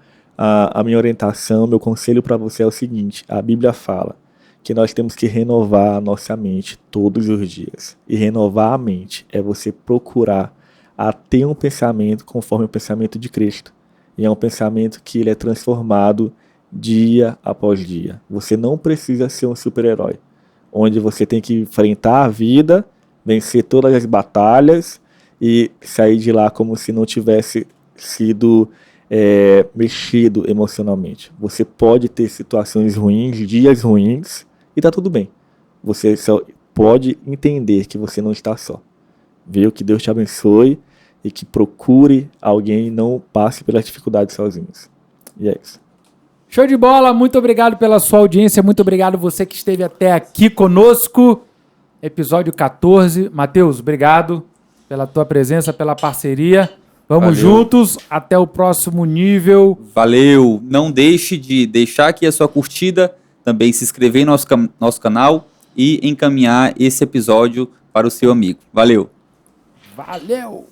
orientação, meu conselho para você é o seguinte: a Bíblia fala que nós temos que renovar a nossa mente todos os dias. E renovar a mente é você procurar a ter um pensamento conforme o pensamento de Cristo. E é um pensamento que ele é transformado dia após dia. Você não precisa ser um super-herói, onde você tem que enfrentar a vida, vencer todas as batalhas e sair de lá como se não tivesse sido mexido emocionalmente. Você pode ter situações ruins, dias ruins, e tá tudo bem. Você só pode entender que você não está só. Viu? Que Deus te abençoe e que procure alguém e não passe pelas dificuldades sozinhos. E é isso. Show de bola, muito obrigado pela sua audiência, muito obrigado você que esteve até aqui conosco. Episódio 14. Mateus, obrigado pela tua presença, pela parceria. Vamos juntos, até o próximo nível. Valeu, não deixe de deixar aqui a sua curtida, também se inscrever em nosso canal e encaminhar esse episódio para o seu amigo. Valeu. Valeu!